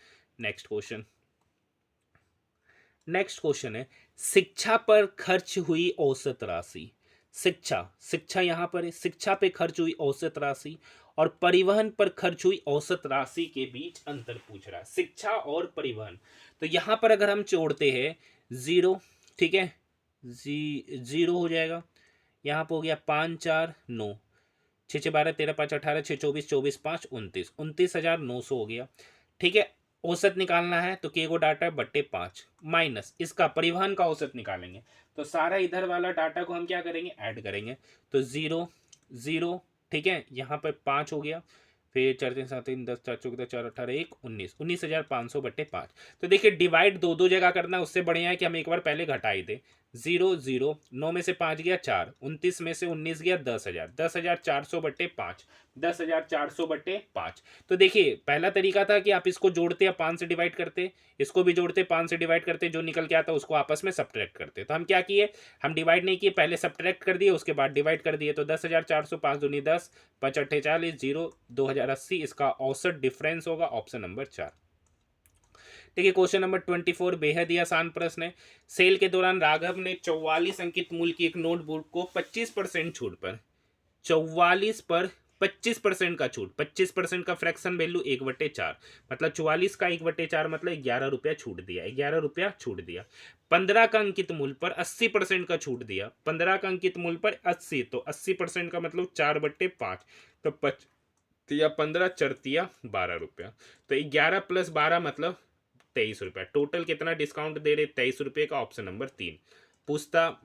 Next question है, शिक्षा पर खर्च हुई औसत राशि, शिक्षा यहां पर है, शिक्षा पे खर्च हुई औसत राशि और परिवहन पर खर्च हुई औसत राशि के बीच अंतर पूछ रहा है, शिक्षा और परिवहन। तो यहां पर अगर हम जोड़ते हैं 0, ठीक है, 0 हो जाएगा, यहां पर हो गया 5 4 9, 6 6 12 13 5 18 6 24 24 5 29, 29,900 हो गया, ठीक है। औसत निकालना है तो के को डाटा है बट्टे 5 माइनस इसका परिवहन का औसत निकालेंगे, तो सारा इधर वाला डाटा को हम क्या करेंगे ऐड करेंगे, तो 0 0, ठीक है, यहाँ पे 5 हो गया, फिर 4 3 7 3 10 4 14 4 18 1 19, 19,500 बट्टे 5। तो देखिए डिवाइड दो जगह करना है, उससे बढ़िया है कि हम एक बार पहले घटा ही दे, 0 0, 9 में से 5 गया 4, 29 में से 19 गया 10,000, 10,400 बट्टे 5, 10,400 बट्टे 5। तो देखिए पहला तरीका था कि आप इसको जोड़ते या 5 से डिवाइड करते, इसको भी जोड़ते 5 से डिवाइड करते, जो निकल के आता उसको आपस में सब्ट्रैक्ट करते। तो हम क्या किए, हम डिवाइड नहीं किए, पहले सब्ट्रैक्ट कर दिए उसके बाद डिवाइड कर दिए, तो 10,400 5 दूनी 10 5 अट्ठे 40 0 2080 इसका औसत डिफरेंस होगा, ऑप्शन नंबर 4। देखिए क्वेश्चन नंबर 24 बेहद ही आसान प्रश्न है। सेल के दौरान राघव ने 44 अंकित मूल्य की एक नोटबुक को 25% छूट पर, 44 पर 25% का छूट, 25% का फ्रैक्शन वैल्यू 1/4, मतलब 44 का 1/4 मतलब 11 रुपया छूट दिया, 11 रुपया छूट दिया। 15 का अंकित मूल्य पर 80% का छूट दिया, 15 का अंकित मूल्य पर 80, तो 80% का मतलब 4/5, तो 15 चरतिया 12 रुपया, तो 11 + 12 मतलब 23 रुपया, टोटल कितना डिस्काउंट दे रहे 23 रुपये का, ऑप्शन नंबर 3। पूछता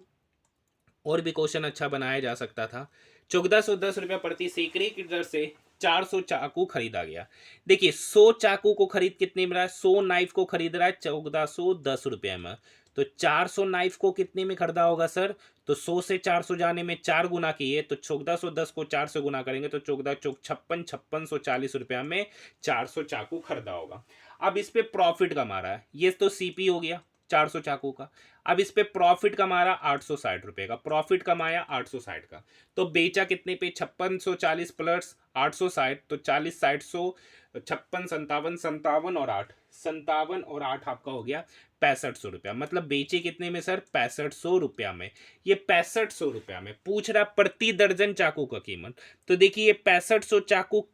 और भी क्वेश्चन अच्छा बनाया जा सकता था। 1410 रुपया प्रति सैकड़े की दर से 400 चाकू खरीदा गया। देखिए 100 चाकू को खरीद कितने में रहा है, 100 नाइफ को खरीद रहा है 1410 रुपये में, तो 400 नाइफ को कितने में खरीदा होगा सर, तो 100 से 400 जाने में 4 गुना किए, तो 1410 को 4 से गुना करेंगे तो 14 चौक 56, 5640 रुपया में 400 चाकू खरीदा होगा। अब इस पे प्रॉफिट कमा रहा है, ये तो सीपी हो गया 400 चाकू का। अब इस पे प्रॉफिट कमा रहा 860 रुपए का, प्रॉफिट कमाया 860 का, तो बेचा कितने पे 5640 प्लस 860, तो 40 60 100 56 57 57 और 8 57 और 8 आपका हो गया 6500 रुपया, मतलब बेचे कितने में सर 6500 रुपया में। ये 6500 रुपया में पूछ रहा प्रति दर्जन चाकू का कीमत, तो देखिए ये 6500 चाकू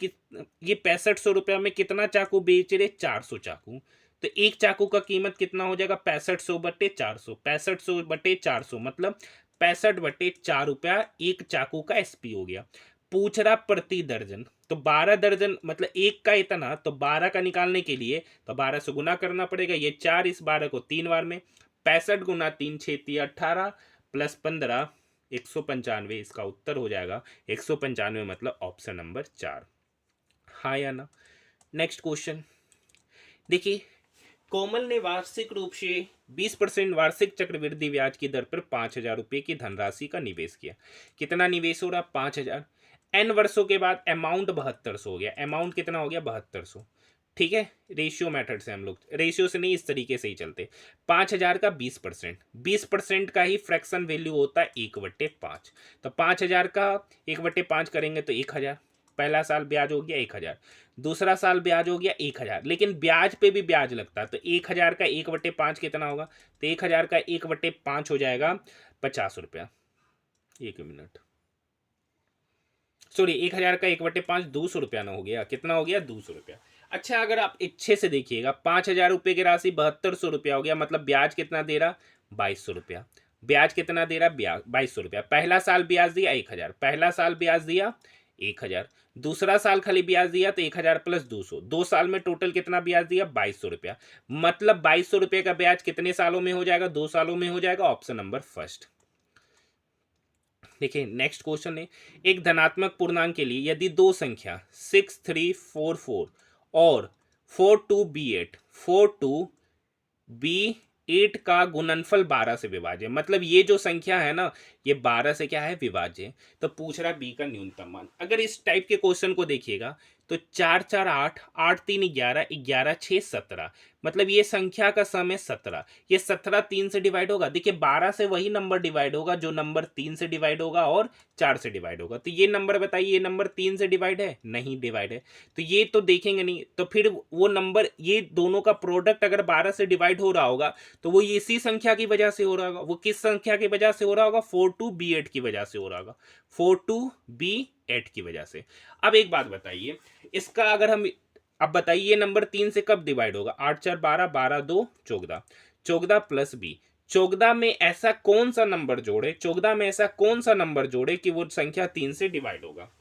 ये 6500 रुपया में कितना चाकू बेच रहे 400 चाकू, तो एक चाकू का कीमत कितना हो जाएगा 6500/400, 6500/400 मतलब 65/4 रुपया एक चाकू का एसपी हो गया। पूछ रहा प्रति दर्जन, तो 12 दर्जन मतलब एक का इतना, तो 12 का निकालने के लिए तो 12 से गुना करना पड़ेगा। ये 4, इस 12 को 3 बार में 65 गुना 3 6 3 18 प्लस 15 195, इसका उत्तर हो जाएगा 195, मतलब ऑप्शन नंबर 4। हाँ या ना? नेक्स्ट क्वेश्चन देखिए, कोमल ने वार्षिक रूप से 20% वार्षिक चक्रवृद्धि ब्याज की दर पर 5,000 रुपये की धनराशि का निवेश किया। कितना निवेश हो रहा? 5,000। एन वर्षों के बाद अमाउंट 7200 हो गया। अमाउंट कितना हो गया? 7200। ठीक है, रेशियो मेथड से हम लोग, रेशियो से नहीं, इस तरीके से ही चलते। 5,000 का 20%, 20% का ही फ्रैक्शन वैल्यू होता है 1/5। तो 5,000 का 1/5 करेंगे तो 1,000। पहला साल ब्याज हो गया 1,000, दूसरा साल ब्याज हो गया 1,000, लेकिन ब्याज पे भी ब्याज लगता है। तो 1,000 का 1/5 कितना होगा? तो 1,000 का 1/5 हो जाएगा 50 रुपया। 1 मिनट, सॉरी, 1,000 का 1/5 200 रुपया ना हो गया? कितना हो गया? 200 रुपया। अच्छा, अगर आप अच्छे से देखिएगा, 5,000 रुपये की राशि 7200 रुपया हो गया, मतलब ब्याज कितना दे रहा? 2,200 रुपया। ब्याज कितना दे रहा? ब्याज 2,200 रुपया। पहला साल ब्याज दिया 1,000, पहला साल ब्याज दिया 1,000, दूसरा साल खाली ब्याज दिया तो 1,000 प्लस 200, 2 साल में टोटल कितना ब्याज दिया? 2,200 रुपया। मतलब 2,200 रुपये का ब्याज कितने सालों में हो जाएगा? 2 सालों में हो जाएगा। Option number first. देखिए, नेक्स्ट क्वेश्चन है, एक धनात्मक पूर्णांक के लिए यदि दो संख्या 6344 और 42B8 42B8 का गुणनफल 12 से विभाज्य है। मतलब ये जो संख्या है ना, ये 12 से क्या है? विभाज्य है। तो पूछ रहा बी का न्यूनतम मान। अगर इस टाइप के क्वेश्चन को देखिएगा तो 4 4 8, 8 3 11, 11 6 17, मतलब ये संख्या का सम है 17। ये 17 3 से डिवाइड होगा। देखिए, 12 से वही नंबर डिवाइड होगा जो नंबर 3 से डिवाइड होगा और 4 से डिवाइड होगा। तो ये नंबर बताइए, ये नंबर 3 से डिवाइड है? नहीं डिवाइड है। तो ये तो देखेंगे नहीं। तो फिर वो नंबर, ये दोनों का प्रोडक्ट अगर 12 से डिवाइड हो रहा होगा तो वो इसी संख्या की वजह से हो रहा होगा। वो किस संख्या की वजह से हो रहा होगा? 42B8 की वजह से हो रहा होगा। 42B8 की वजह से। अब एक बात बताइए, इसका अगर हम, अब बताइए ये नंबर 3 से कब डिवाइड होगा? 8 4 12, 12 2 14, 14 प्लस बी। 14 में ऐसा कौन सा नंबर जोड़े, 14 में ऐसा कौन सा नंबर जोड़े कि वो संख्या 3 से डिवाइड होगा?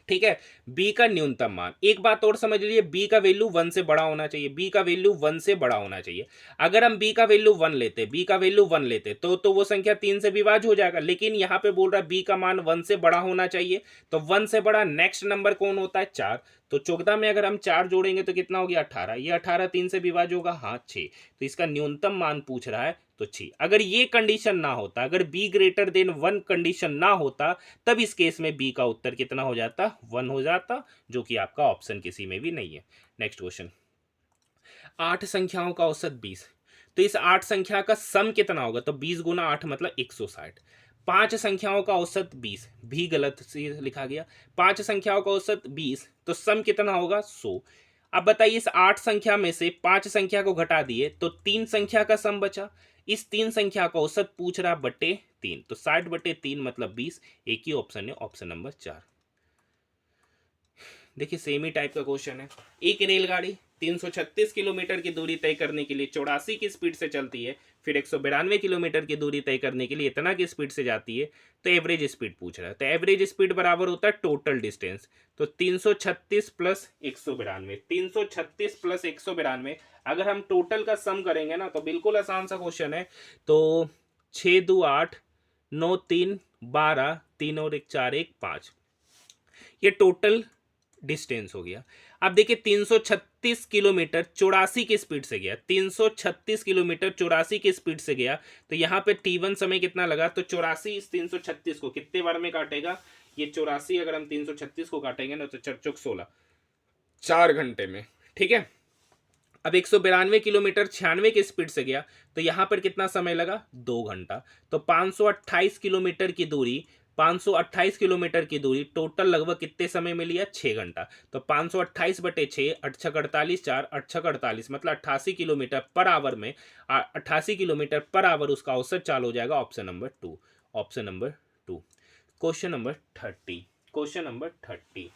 ठीक है, बी का न्यूनतम मान। एक बात और समझ लीजिए, बी का वैल्यू 1 से बड़ा होना चाहिए। बी का वैल्यू 1 से बड़ा होना चाहिए। अगर हम बी का वैल्यू 1 लेते, बी का वैल्यू 1 लेते तो वो संख्या 3 से विभाज्य हो जाएगा। लेकिन यहाँ पे बोल रहा है बी का मान 1 से बड़ा होना चाहिए। तो 1 से बड़ा नेक्स्ट नंबर कौन होता है? 4। तो 14 में अगर हम 4 जोड़ेंगे तो कितना हो गया? 18। ये 18 3 से विभाज्य होगा? हाँ, 6। तो इसका न्यूनतम मान पूछ रहा है तो 6। अगर ये कंडीशन ना होता, अगर बी ग्रेटर देन 1 कंडीशन ना होता, तब इस केस में बी का उत्तर कितना हो जाता? 1 हो जाता, जो कि आपका ऑप्शन किसी में भी नहीं है। नेक्स्ट क्वेश्चन, 8 संख्याओं का औसत 20। तो इस 8 संख्या का सम कितना होगा? तो 20 गुना 8 मतलब 160। 5 संख्याओं का औसत 20 भी गलत से लिखा गया। 5 संख्याओं का औसत 20, तो सम कितना होगा? 100। अब बताइए, इस 8 संख्या में से 5 संख्या को घटा दिए तो 3 संख्या का सम बचा। इस 3 संख्या का औसत पूछ रहा बटे 3, तो 60/3 मतलब 20। एक ही ऑप्शन है, ऑप्शन नंबर 4। देखिए, सेम ही टाइप का क्वेश्चन है। एक रेलगाड़ी 336 किलोमीटर की दूरी तय करने के लिए 84 की स्पीड से चलती है, फिर 192 किलोमीटर की दूरी तय करने के लिए इतना की स्पीड से जाती है, तो एवरेज स्पीड पूछ रहा है। तो एवरेज स्पीड बराबर होता है टोटल डिस्टेंस। तो 336 प्लस 192, 336 प्लस 192, अगर हम टोटल का सम करेंगे ना तो बिल्कुल आसान सा क्वेश्चन है। तो 6 2 8, 9 3 12, 3 और 1 4 1 5, ये टोटल डिस्टेंस हो गया। अब देखिए, 336 किलोमीटर 84 की स्पीड से गया, 336 किलोमीटर 84 की स्पीड से गया, तो यहाँ पे T1 समय कितना लगा? तो 84 इस 336 को कितने बार में काटेगा? ये 84 अगर हम 336 को काटेंगे ना तो 4 चौक 16, 4 घंटे में। ठीक है, अब 192 किलोमीटर 96 की स्पीड से गया, तो यहां पर कितना समय लगा? 2 घंटा। तो 528 किलोमीटर की दूरी, 528 किलोमीटर की दूरी टोटल लगभग कितने समय में लिया? 6 घंटा। तो 528/6, 8 48 4, 8 48 मतलब 88 किलोमीटर पर आवर में, 88 किलोमीटर पर आवर उसका औसत चालू हो जाएगा। Option number 2, option number 2। Question number 30, question number 30।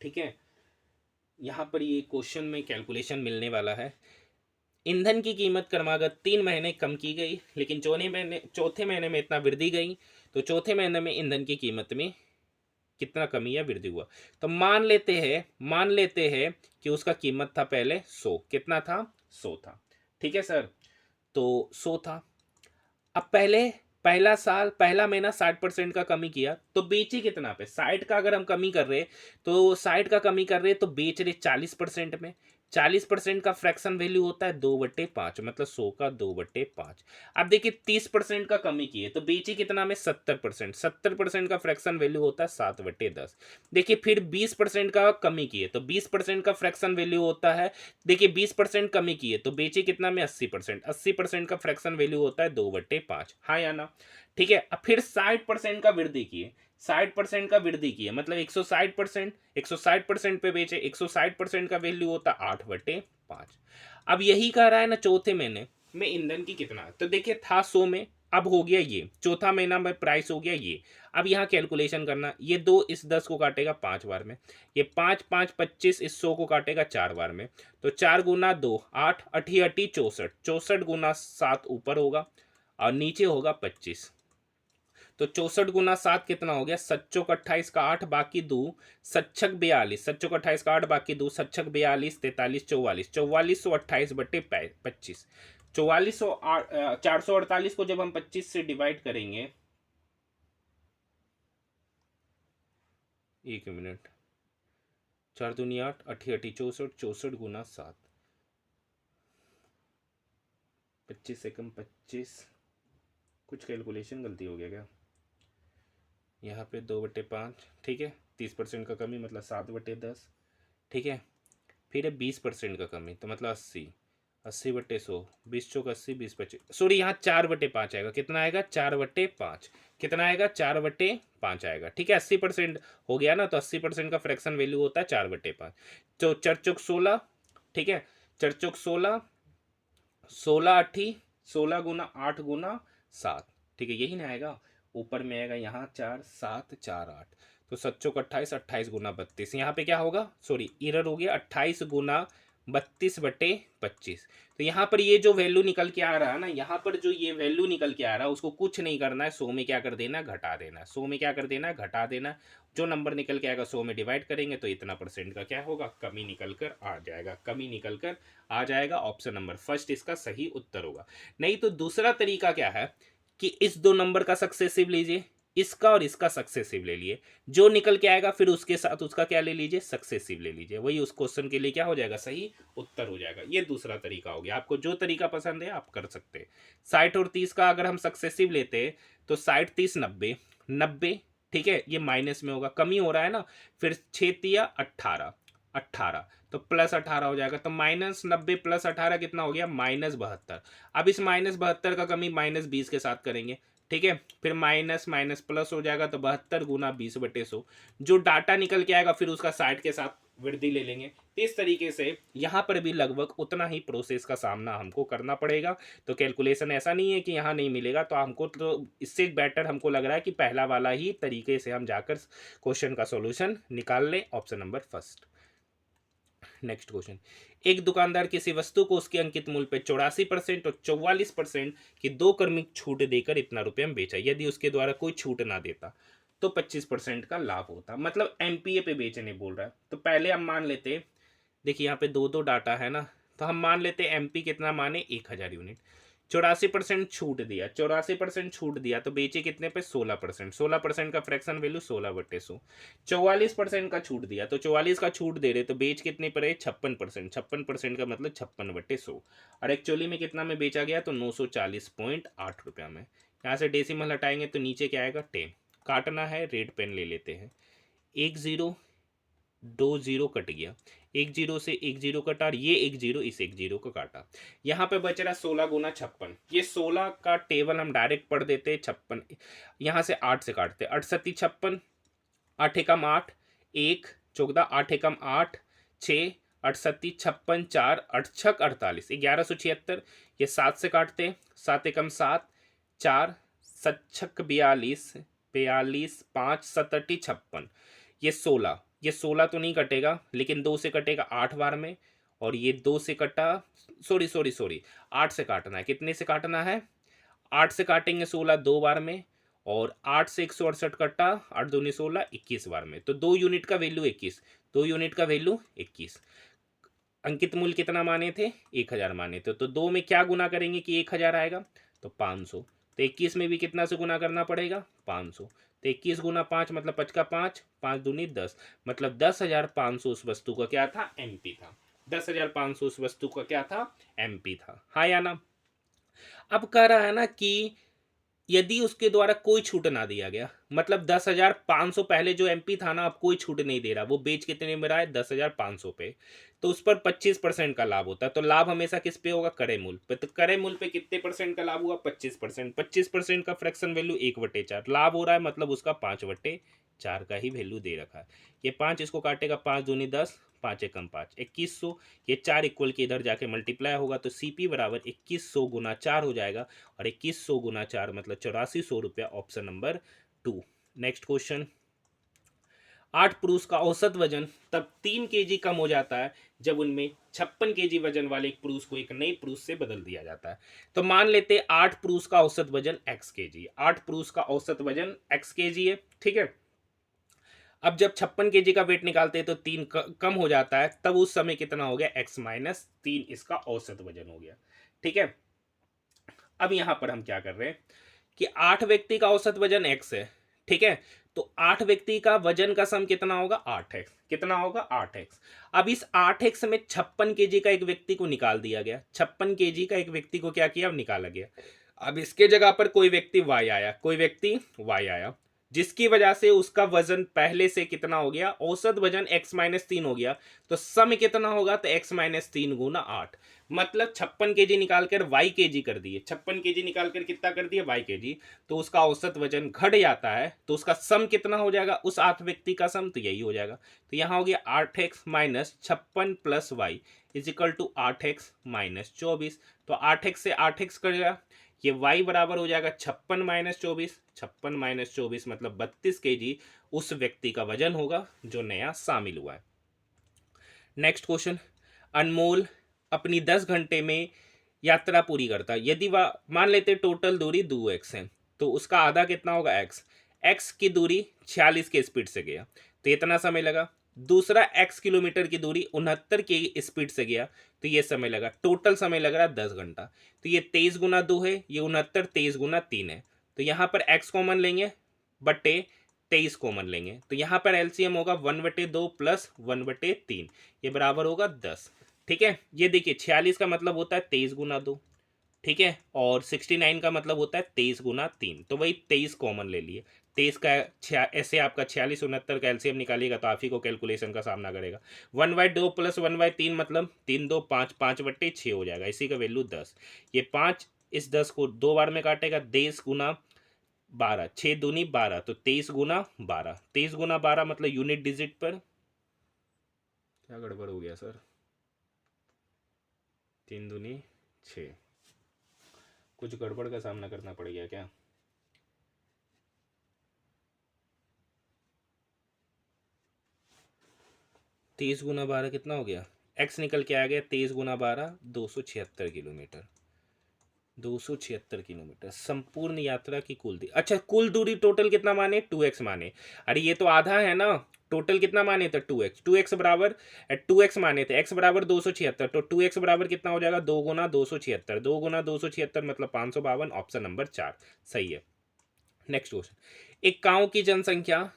ठीक है, यहाँ पर ये क्वेश्चन में कैलकुलेशन मिलने वाला है। ईंधन की कीमत क्रमागत 3 महीने कम की गई, लेकिन चौथे महीने में इतना वृद्धि गई, तो चौथे महीने में ईंधन की कीमत में कितना कमी या वृद्धि हुआ। तो मान लेते हैं कि उसका कीमत था पहले 100, कितना था 100 था, ठीक है सर। तो 100 था। अब पहला साल पहला महीना 60% का कमी किया तो बेचे कितना पे 60 का, अगर हम कमी कर रहे तो 60 का कमी कर रहे तो बेच रहे 40% में। 40% का फ्रैक्शन वैल्यू होता है 2/5, मतलब 100 का 2/5। अब देखिए 30% का कमी किए तो बेचे कितना में 70%। 70% का फ्रैक्शन वैल्यू होता है 7/10। देखिए फिर 20% का कमी किए तो 20% का फ्रैक्शन वैल्यू होता है, देखिए 20% कमी किए तो बेचे कितना में 80%। 80% का फ्रैक्शन वैल्यू होता है 2/5, हाँ या ना। ठीक है, अब फिर 60% का वृद्धि किए, 60% का वृद्धि किए मतलब 160%। 160% पे बेचे, 160% का वैल्यू होता है 8/5। अब यही कह रहा है ना चौथे महीने में ईंधन की कितना, तो देखिए था 100 में, अब हो गया ये चौथा महीना में प्राइस हो गया ये। अब यहाँ कैलकुलेशन करना, ये 2 इस 10 को काटेगा 5 बार में, ये 5 5 25 इस 100 को काटेगा 4 बार में। तो 4 गुना 2 8, 8 8 64, 64 गुना 7 ऊपर होगा और नीचे होगा 25। तो 64 गुना 7 कितना हो गया, 7 28 का 8 बाकी 2, 7 42, 7 28 का 8 बाकी 2, 7 42, 43 44, 4428/25। 4400 448 को जब हम 25 से डिवाइड करेंगे, एक मिनट, 4 दूनी 8, 8 8 64, 64 गुना 7, 25 से कम 25, कुछ कैलकुलेशन गलती हो गया क्या, यहाँ पे 2/5, ठीक है। 30% का कमी मतलब 7/10, ठीक है। फिर है 20% का कमी तो मतलब 80, 80/100, 20 चौक 80, 20 25, सॉरी यहाँ 4/5 आएगा, कितना आएगा 4/5, कितना आएगा 4/5 आएगा, ठीक है। 80% हो गया ना, तो 80% का फ्रैक्शन वैल्यू होता है 4/5। तो 4 चौक 16, ठीक है, 4 चौक 16, 16 8, 16 गुना 8 गुना 7, ठीक है, यही ना आएगा। ऊपर में आएगा यहाँ 4 7 4 8, तो 7 चौक 28, 28 गुना 32, यहाँ पे क्या होगा, सॉरी इरर हो गया, 28 गुना 32/25। तो यहाँ पर ये जो वैल्यू निकल के आ रहा है ना, यहाँ पर जो ये वैल्यू निकल के आ रहा है उसको कुछ नहीं करना है, 100 में क्या कर देना, घटा देना। 100 में क्या कर देना, घटा देना। जो नंबर निकल के आएगा 100 में डिवाइड करेंगे तो इतना परसेंट का क्या होगा, कमी निकल कर आ जाएगा, कमी निकल कर आ जाएगा। ऑप्शन नंबर फर्स्ट इसका सही उत्तर होगा। नहीं तो दूसरा तरीका क्या है कि इस दो नंबर का सक्सेसिव लीजिए, इसका और इसका सक्सेसिव ले लिए, जो निकल के आएगा फिर उसके साथ उसका क्या ले लीजिए, सक्सेसिव ले लीजिए, वही उस क्वेश्चन के लिए क्या हो जाएगा, सही उत्तर हो जाएगा। ये दूसरा तरीका हो गया, आपको जो तरीका पसंद है आप कर सकते हैं। 60 और 30 का अगर हम सक्सेसिव लेते हैं तो 60 30 90, 90, ठीक है, ये माइनस में होगा, कमी हो रहा है ना। फिर 6 तिया 18, 18 तो प्लस 18 हो जाएगा, तो -90 + 18 कितना हो गया, -72। अब इस -72 का कमी -20 के साथ करेंगे, ठीक है। फिर माइनस माइनस प्लस हो जाएगा, तो 72 गुना 20/100। जो डाटा निकल के आएगा फिर उसका 60 के साथ वृद्धि ले लेंगे। इस तरीके से यहाँ पर भी लगभग उतना ही प्रोसेस का सामना हमको करना पड़ेगा। तो कैलकुलेशन ऐसा नहीं है कि यहाँ नहीं मिलेगा, तो हमको तो इससे बेटर हमको लग रहा है कि पहला वाला ही तरीके से हम जाकर क्वेश्चन का सॉल्यूशन निकाल लें। Option number first. Next question, एक दुकानदार किसी वस्तु को उसके अंकित मूल्य पे 84% और 44% की 2 क्रमिक छूट देकर इतना रुपये में बेचा। यदि उसके द्वारा कोई छूट ना देता तो 25% का लाभ होता, मतलब एमपीए पे बेचने बोल रहा है। तो पहले हम मान लेते, देखिए यहाँ पे दो दो डाटा है ना, तो हम मान लेते एमपी कितना माने 1000 यूनिट। 84% छूट दिया, 84% छूट दिया तो बेचे कितने पे 16%। 16% का फ्रैक्शन वैल्यू 16/100। 44% का छूट दिया तो 44 का छूट दे रहे तो बेच कितने पर है 56%। 56% का मतलब 56/100। और एक्चुअली में कितना में बेचा गया तो 940.8 रुपया में। यहाँ से डेसिमल हटाएंगे तो नीचे क्या आएगा 10। काटना है, रेड पेन ले लेते हैं। 1 0 2 0 कट गया, 1 0 से 1 0 कटा और ये 1 0 इस 1 0 को काटा। यहाँ पे बच रहा 16 गुना 56। ये 16 का टेबल हम डायरेक्ट पढ़ देते, 56 यहाँ से 8 से काटते, 8 सत्ती 56, 8 एकम 8, 1 14, 8 एकम 8 6, 8 सत्ती 56, 4 8 छक 48, 1176। ये 7 से काटते, 7 एकम 7, 4 7 छक 42, 42 5 7 अट्ठी 56। ये 16, ये 16 तो नहीं कटेगा लेकिन 2 से कटेगा 8 बार में, और ये 2 से कटा, सॉरी सॉरी सॉरी 8 से काटना है। कितने से काटना है, 8 से काटेंगे 16 2 बार में, और 8 से 168 कटा, 8 दूनी 16, 21 बार में, तो 2 यूनिट का वैल्यू 21, 2 यूनिट का वैल्यू 21। अंकित मूल्य कितना माने थे? 1000 माने थे। तो 2 में क्या गुना करेंगे कि 1000 आएगा? तो 500। तो 21 में भी कितना से गुना करना पड़ेगा? 500। तो 21 गुना 5 मतलब 5 का 5, 5 दूनी 10, मतलब 10,500 उस वस्तु का क्या था? एमपी था। 10,500 उस वस्तु का क्या था? एमपी था। हाँ या ना? अब कह रहा है ना कि यदि उसके द्वारा कोई छूट ना दिया गया, मतलब 10,500 पहले जो एमपी था ना, अब कोई छूट नहीं दे रहा, वो बेच कितने में रहा है? 10,500 पे। तो उस पर 25% का लाभ होता है। तो लाभ हमेशा किस पे होगा? क्रय मूल्य पे। तो क्रय मूल्य पे कितने परसेंट का लाभ हुआ? 25%। 25% का फ्रैक्शन वैल्यू 1/4 लाभ हो रहा है, मतलब उसका 5/4 का ही वैल्यू दे रखा है। ये 5 इसको काटेगा, 5 दूनी 10, 5 एकम 5, 2100। ये 4 इक्वल के इधर जाके मल्टीप्लाई होगा, तो सीपी बराबर 2100 गुना 4 हो जाएगा, और 2100 गुना 4 मतलब 8400 रुपया, ऑप्शन नंबर 2। नेक्स्ट क्वेश्चन, 8 पुरुष का औसत वजन तब 3 केजी कम हो जाता है जब उनमें 56 केजी वजन वाले एक पुरुष को एक नई पुरुष से बदल दिया जाता है। तो मान लेते 8 पुरुष का औसत वजन x केजी, 8 पुरुष का औसत वजन x केजी है, ठीक है। अब जब 56 केजी का वेट निकालते हैं तो 3 कम हो जाता है, तब उस समय कितना हो गया? x माइनस 3 इसका औसत वजन हो गया, ठीक है। अब यहां पर हम क्या कर रहे हैं कि 8 व्यक्ति का औसत वजन x है, ठीक है। तो 8 व्यक्ति का वजन का सम कितना होगा? 8x। कितना होगा? 8x। अब इस 8x में 56 केजी का एक व्यक्ति को निकाल दिया गया, 56 केजी का एक व्यक्ति को क्या किया? निकाला गया। अब इसके जगह पर कोई व्यक्ति y आया, कोई व्यक्ति y आया, जिसकी वजह से उसका वजन पहले से कितना हो गया? औसत वजन x माइनस 3 हो गया। तो सम कितना होगा? तो x माइनस 3 गुना 8, मतलब 56 केजी निकालकर y केजी कर दिए, 56 केजी निकालकर कितना कर दिए? y KG. तो उसका औसत वजन घट जाता है, तो उसका सम कितना हो जाएगा? उस 8 व्यक्ति का सम तो यही हो जाएगा। तो यहां हो गया 8x minus 56 plus Y is equal to 8x minus 24। तो 8x से 8x कर गया, ये y बराबर हो जाएगा 56 माइनस 24, 56 माइनस 24 मतलब 32 केजी उस व्यक्ति का वजन होगा जो नया शामिल हुआ है। नेक्स्ट क्वेश्चन, अनमोल अपनी 10 घंटे में यात्रा पूरी करता है। यदि वह मान लेते टोटल दूरी 2x है, तो उसका आधा कितना होगा? x की दूरी 46 के स्पीड से गया तो इतना समय लगा। दूसरा x किलोमीटर की दूरी 69 की स्पीड से गया तो ये समय लगा, टोटल समय लग रहा है 10 घंटा। तो ये 23 गुना 2 है, ये 69 23 गुना 3 है। तो यहाँ पर x कॉमन लेंगे, बटे 23 कॉमन लेंगे, तो यहाँ पर एलसीएम होगा 1/2 प्लस 1/3, ये बराबर होगा 10, ठीक है। ये देखिए 46 का मतलब होता है 23 गुना 2, ठीक है, और 69 का मतलब होता है 23 गुना 3, तो वही 23 कॉमन ले लिए। 23 का ऐसे आपका 46 69 का एलसीएम निकालिएगा तो आप ही को कैलकुलेशन का सामना करेगा। 1/2 प्लस 1/3 मतलब 3 2 5, 5/6 हो जाएगा, इसी का वैल्यू 10। ये 5 इस 10 को 2 बार में काटेगा, 23 गुना 12, 6 दूनी 12, तो 23 गुना 12, 23 गुना 12 मतलब यूनिट डिजिट पर क्या गड़बड़ हो गया सर? 3 दूनी 6, कुछ गड़बड़ का सामना करना पड़ गया क्या? तेईस गुना 12 कितना हो गया? एक्स निकल के आ गया 23 गुना 12, 276 किलोमीटर। 276 किलोमीटर संपूर्ण यात्रा की कुल दूरी। अच्छा, कुल दूरी टोटल कितना माने? 2x माने। अरे ये तो आधा है ना, टोटल कितना माने थे? 2x। 2x बराबर 2x माने थे, x बराबर 276, तो 2x बराबर कितना हो जाएगा? 2 गुना 276, 2 गुना 276 मतलब 552, ऑप्शन नंबर 4 सही है। नेक्स्ट क्वेश्चन, एक गांव की जनसंख्या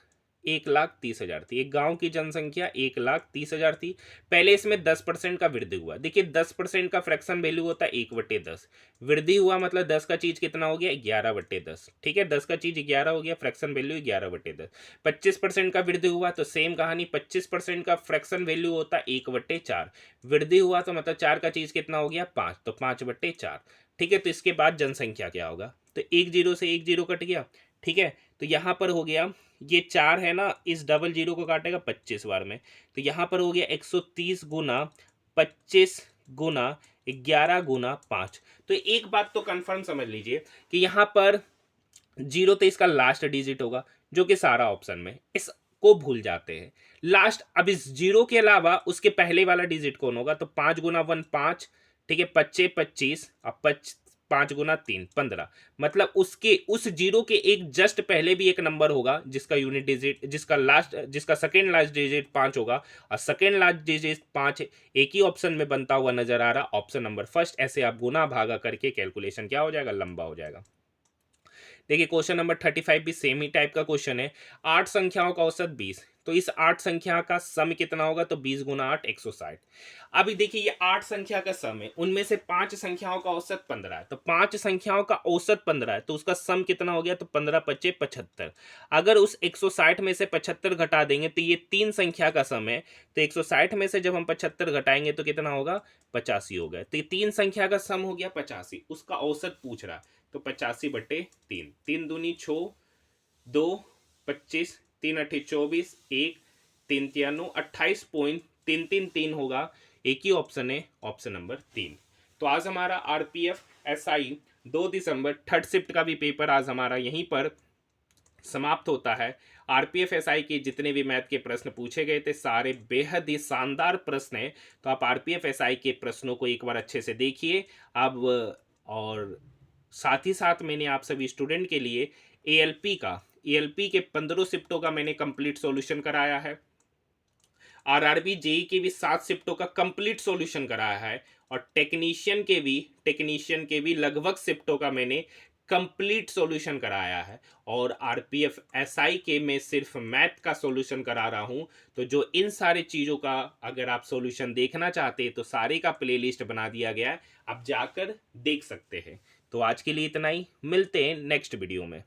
1,30,000 थी। एक गांव की जनसंख्या 1,30,000 थी। पहले इसमें 10% का वृद्धि हुआ। देखिए 10% का फ्रैक्शन वैल्यू होता है 1/10। वृद्धि हुआ मतलब 10 का चीज कितना हो गया? 11/10, ठीक है, 10 का चीज 11 हो गया, फ्रैक्शन वैल्यू 11/10। 25% का वृद्धि हुआ तो सेम कहानी, 25% का फ्रैक्शन वैल्यू होता है 1/4। वृद्धि हुआ तो मतलब 4 का चीज कितना हो गया? 5, तो 5/4, ठीक है। तो इसके बाद जनसंख्या क्या होगा? तो 1 0 से 1 0 कट गया, ठीक है। तो यहां पर हो गया, ये 4 है ना, इस डबल जीरो को काटेगा 25 बार में, तो यहां पर हो गया 130 गुना 25 गुना 11 गुना 5। तो एक बात तो कंफर्म समझ लीजिए कि यहां पर जीरो तो इसका लास्ट डिजिट होगा, जो कि सारा ऑप्शन में, इसको भूल जाते हैं लास्ट। अब इस जीरो के अलावा उसके पहले वाला डिजिट कौन होगा? तो 5 गुना 1 5, ठीक है, 25 25, अब 5 गुना 3 15, मतलब उसके उस जीरो के एक जस्ट पहले भी एक नंबर होगा जिसका यूनिट डिजिट जिसका सेकेंड लास्ट डिजिट 5 होगा, और सेकेंड लास्ट डिजिट 5 एक ही ऑप्शन में बनता हुआ नजर आ रहा, ऑप्शन नंबर फर्स्ट। ऐसे आप गुना भागा करके कैलकुलेशन क्या हो जाएगा, लंबा हो जाएगा। देखिए क्वेश्चन नंबर 35 भी सेम ही टाइप का क्वेश्चन है। 8 संख्याओं का औसत 20, तो इस 8 संख्या का सम कितना होगा, तो 20 गुना 8 160। अभी देखिए ये 8 संख्या का सम है, उनमें से 5 संख्याओं का औसत 15 है, तो 5 संख्याओं का औसत 15 है, तो उसका सम कितना हो गया, तो 15 पच्चे 75। अगर उस 160 में से 75 घटा देंगे तो ये 3 संख्या का सम है, तो 160 में से जब हम 75 घटाएंगे तो कितना होगा, 85 हो गया। तो ये 3 संख्या का सम हो गया 85, उसका औसत पूछ रहा, तो 85/3, 3 दूनी 6, 2 25, 3 अट्ठे 24, 1 3 तिया 9, 28.333 होगा। एक ही ऑप्शन है, ऑप्शन नंबर 3। तो आज हमारा आरपीएफ एसआई 2 दिसंबर थर्ड शिफ्ट का भी पेपर आज हमारा यहीं पर समाप्त होता है। आरपीएफ एसआई के जितने भी मैथ के प्रश्न पूछे गए थे सारे बेहद ही शानदार प्रश्न हैं, तो आप आरपीएफ एसआई के प्रश्नों को एक बार अच्छे से देखिए अब। और साथ ही साथ मैंने आप सभी स्टूडेंट के लिए एएलपी के 15 शिफ्टों का मैंने कंप्लीट सॉल्यूशन कराया है। आरआरबी जेई के भी 7 शिफ्टों का कंप्लीट सॉल्यूशन कराया है, और टेक्नीशियन के भी लगभग शिफ्टों का मैंने कंप्लीट सॉल्यूशन कराया है। और आरपीएफ एसआई के मैं सिर्फ मैथ का सॉल्यूशन करा रहा हूं। तो जो इन सारी चीज़ों का अगर आप सॉल्यूशन देखना चाहते हैं तो सारे का प्लेलिस्ट बना दिया गया है, आप जाकर देख सकते हैं। तो आज के लिए इतना ही, मिलते हैं नेक्स्ट वीडियो में।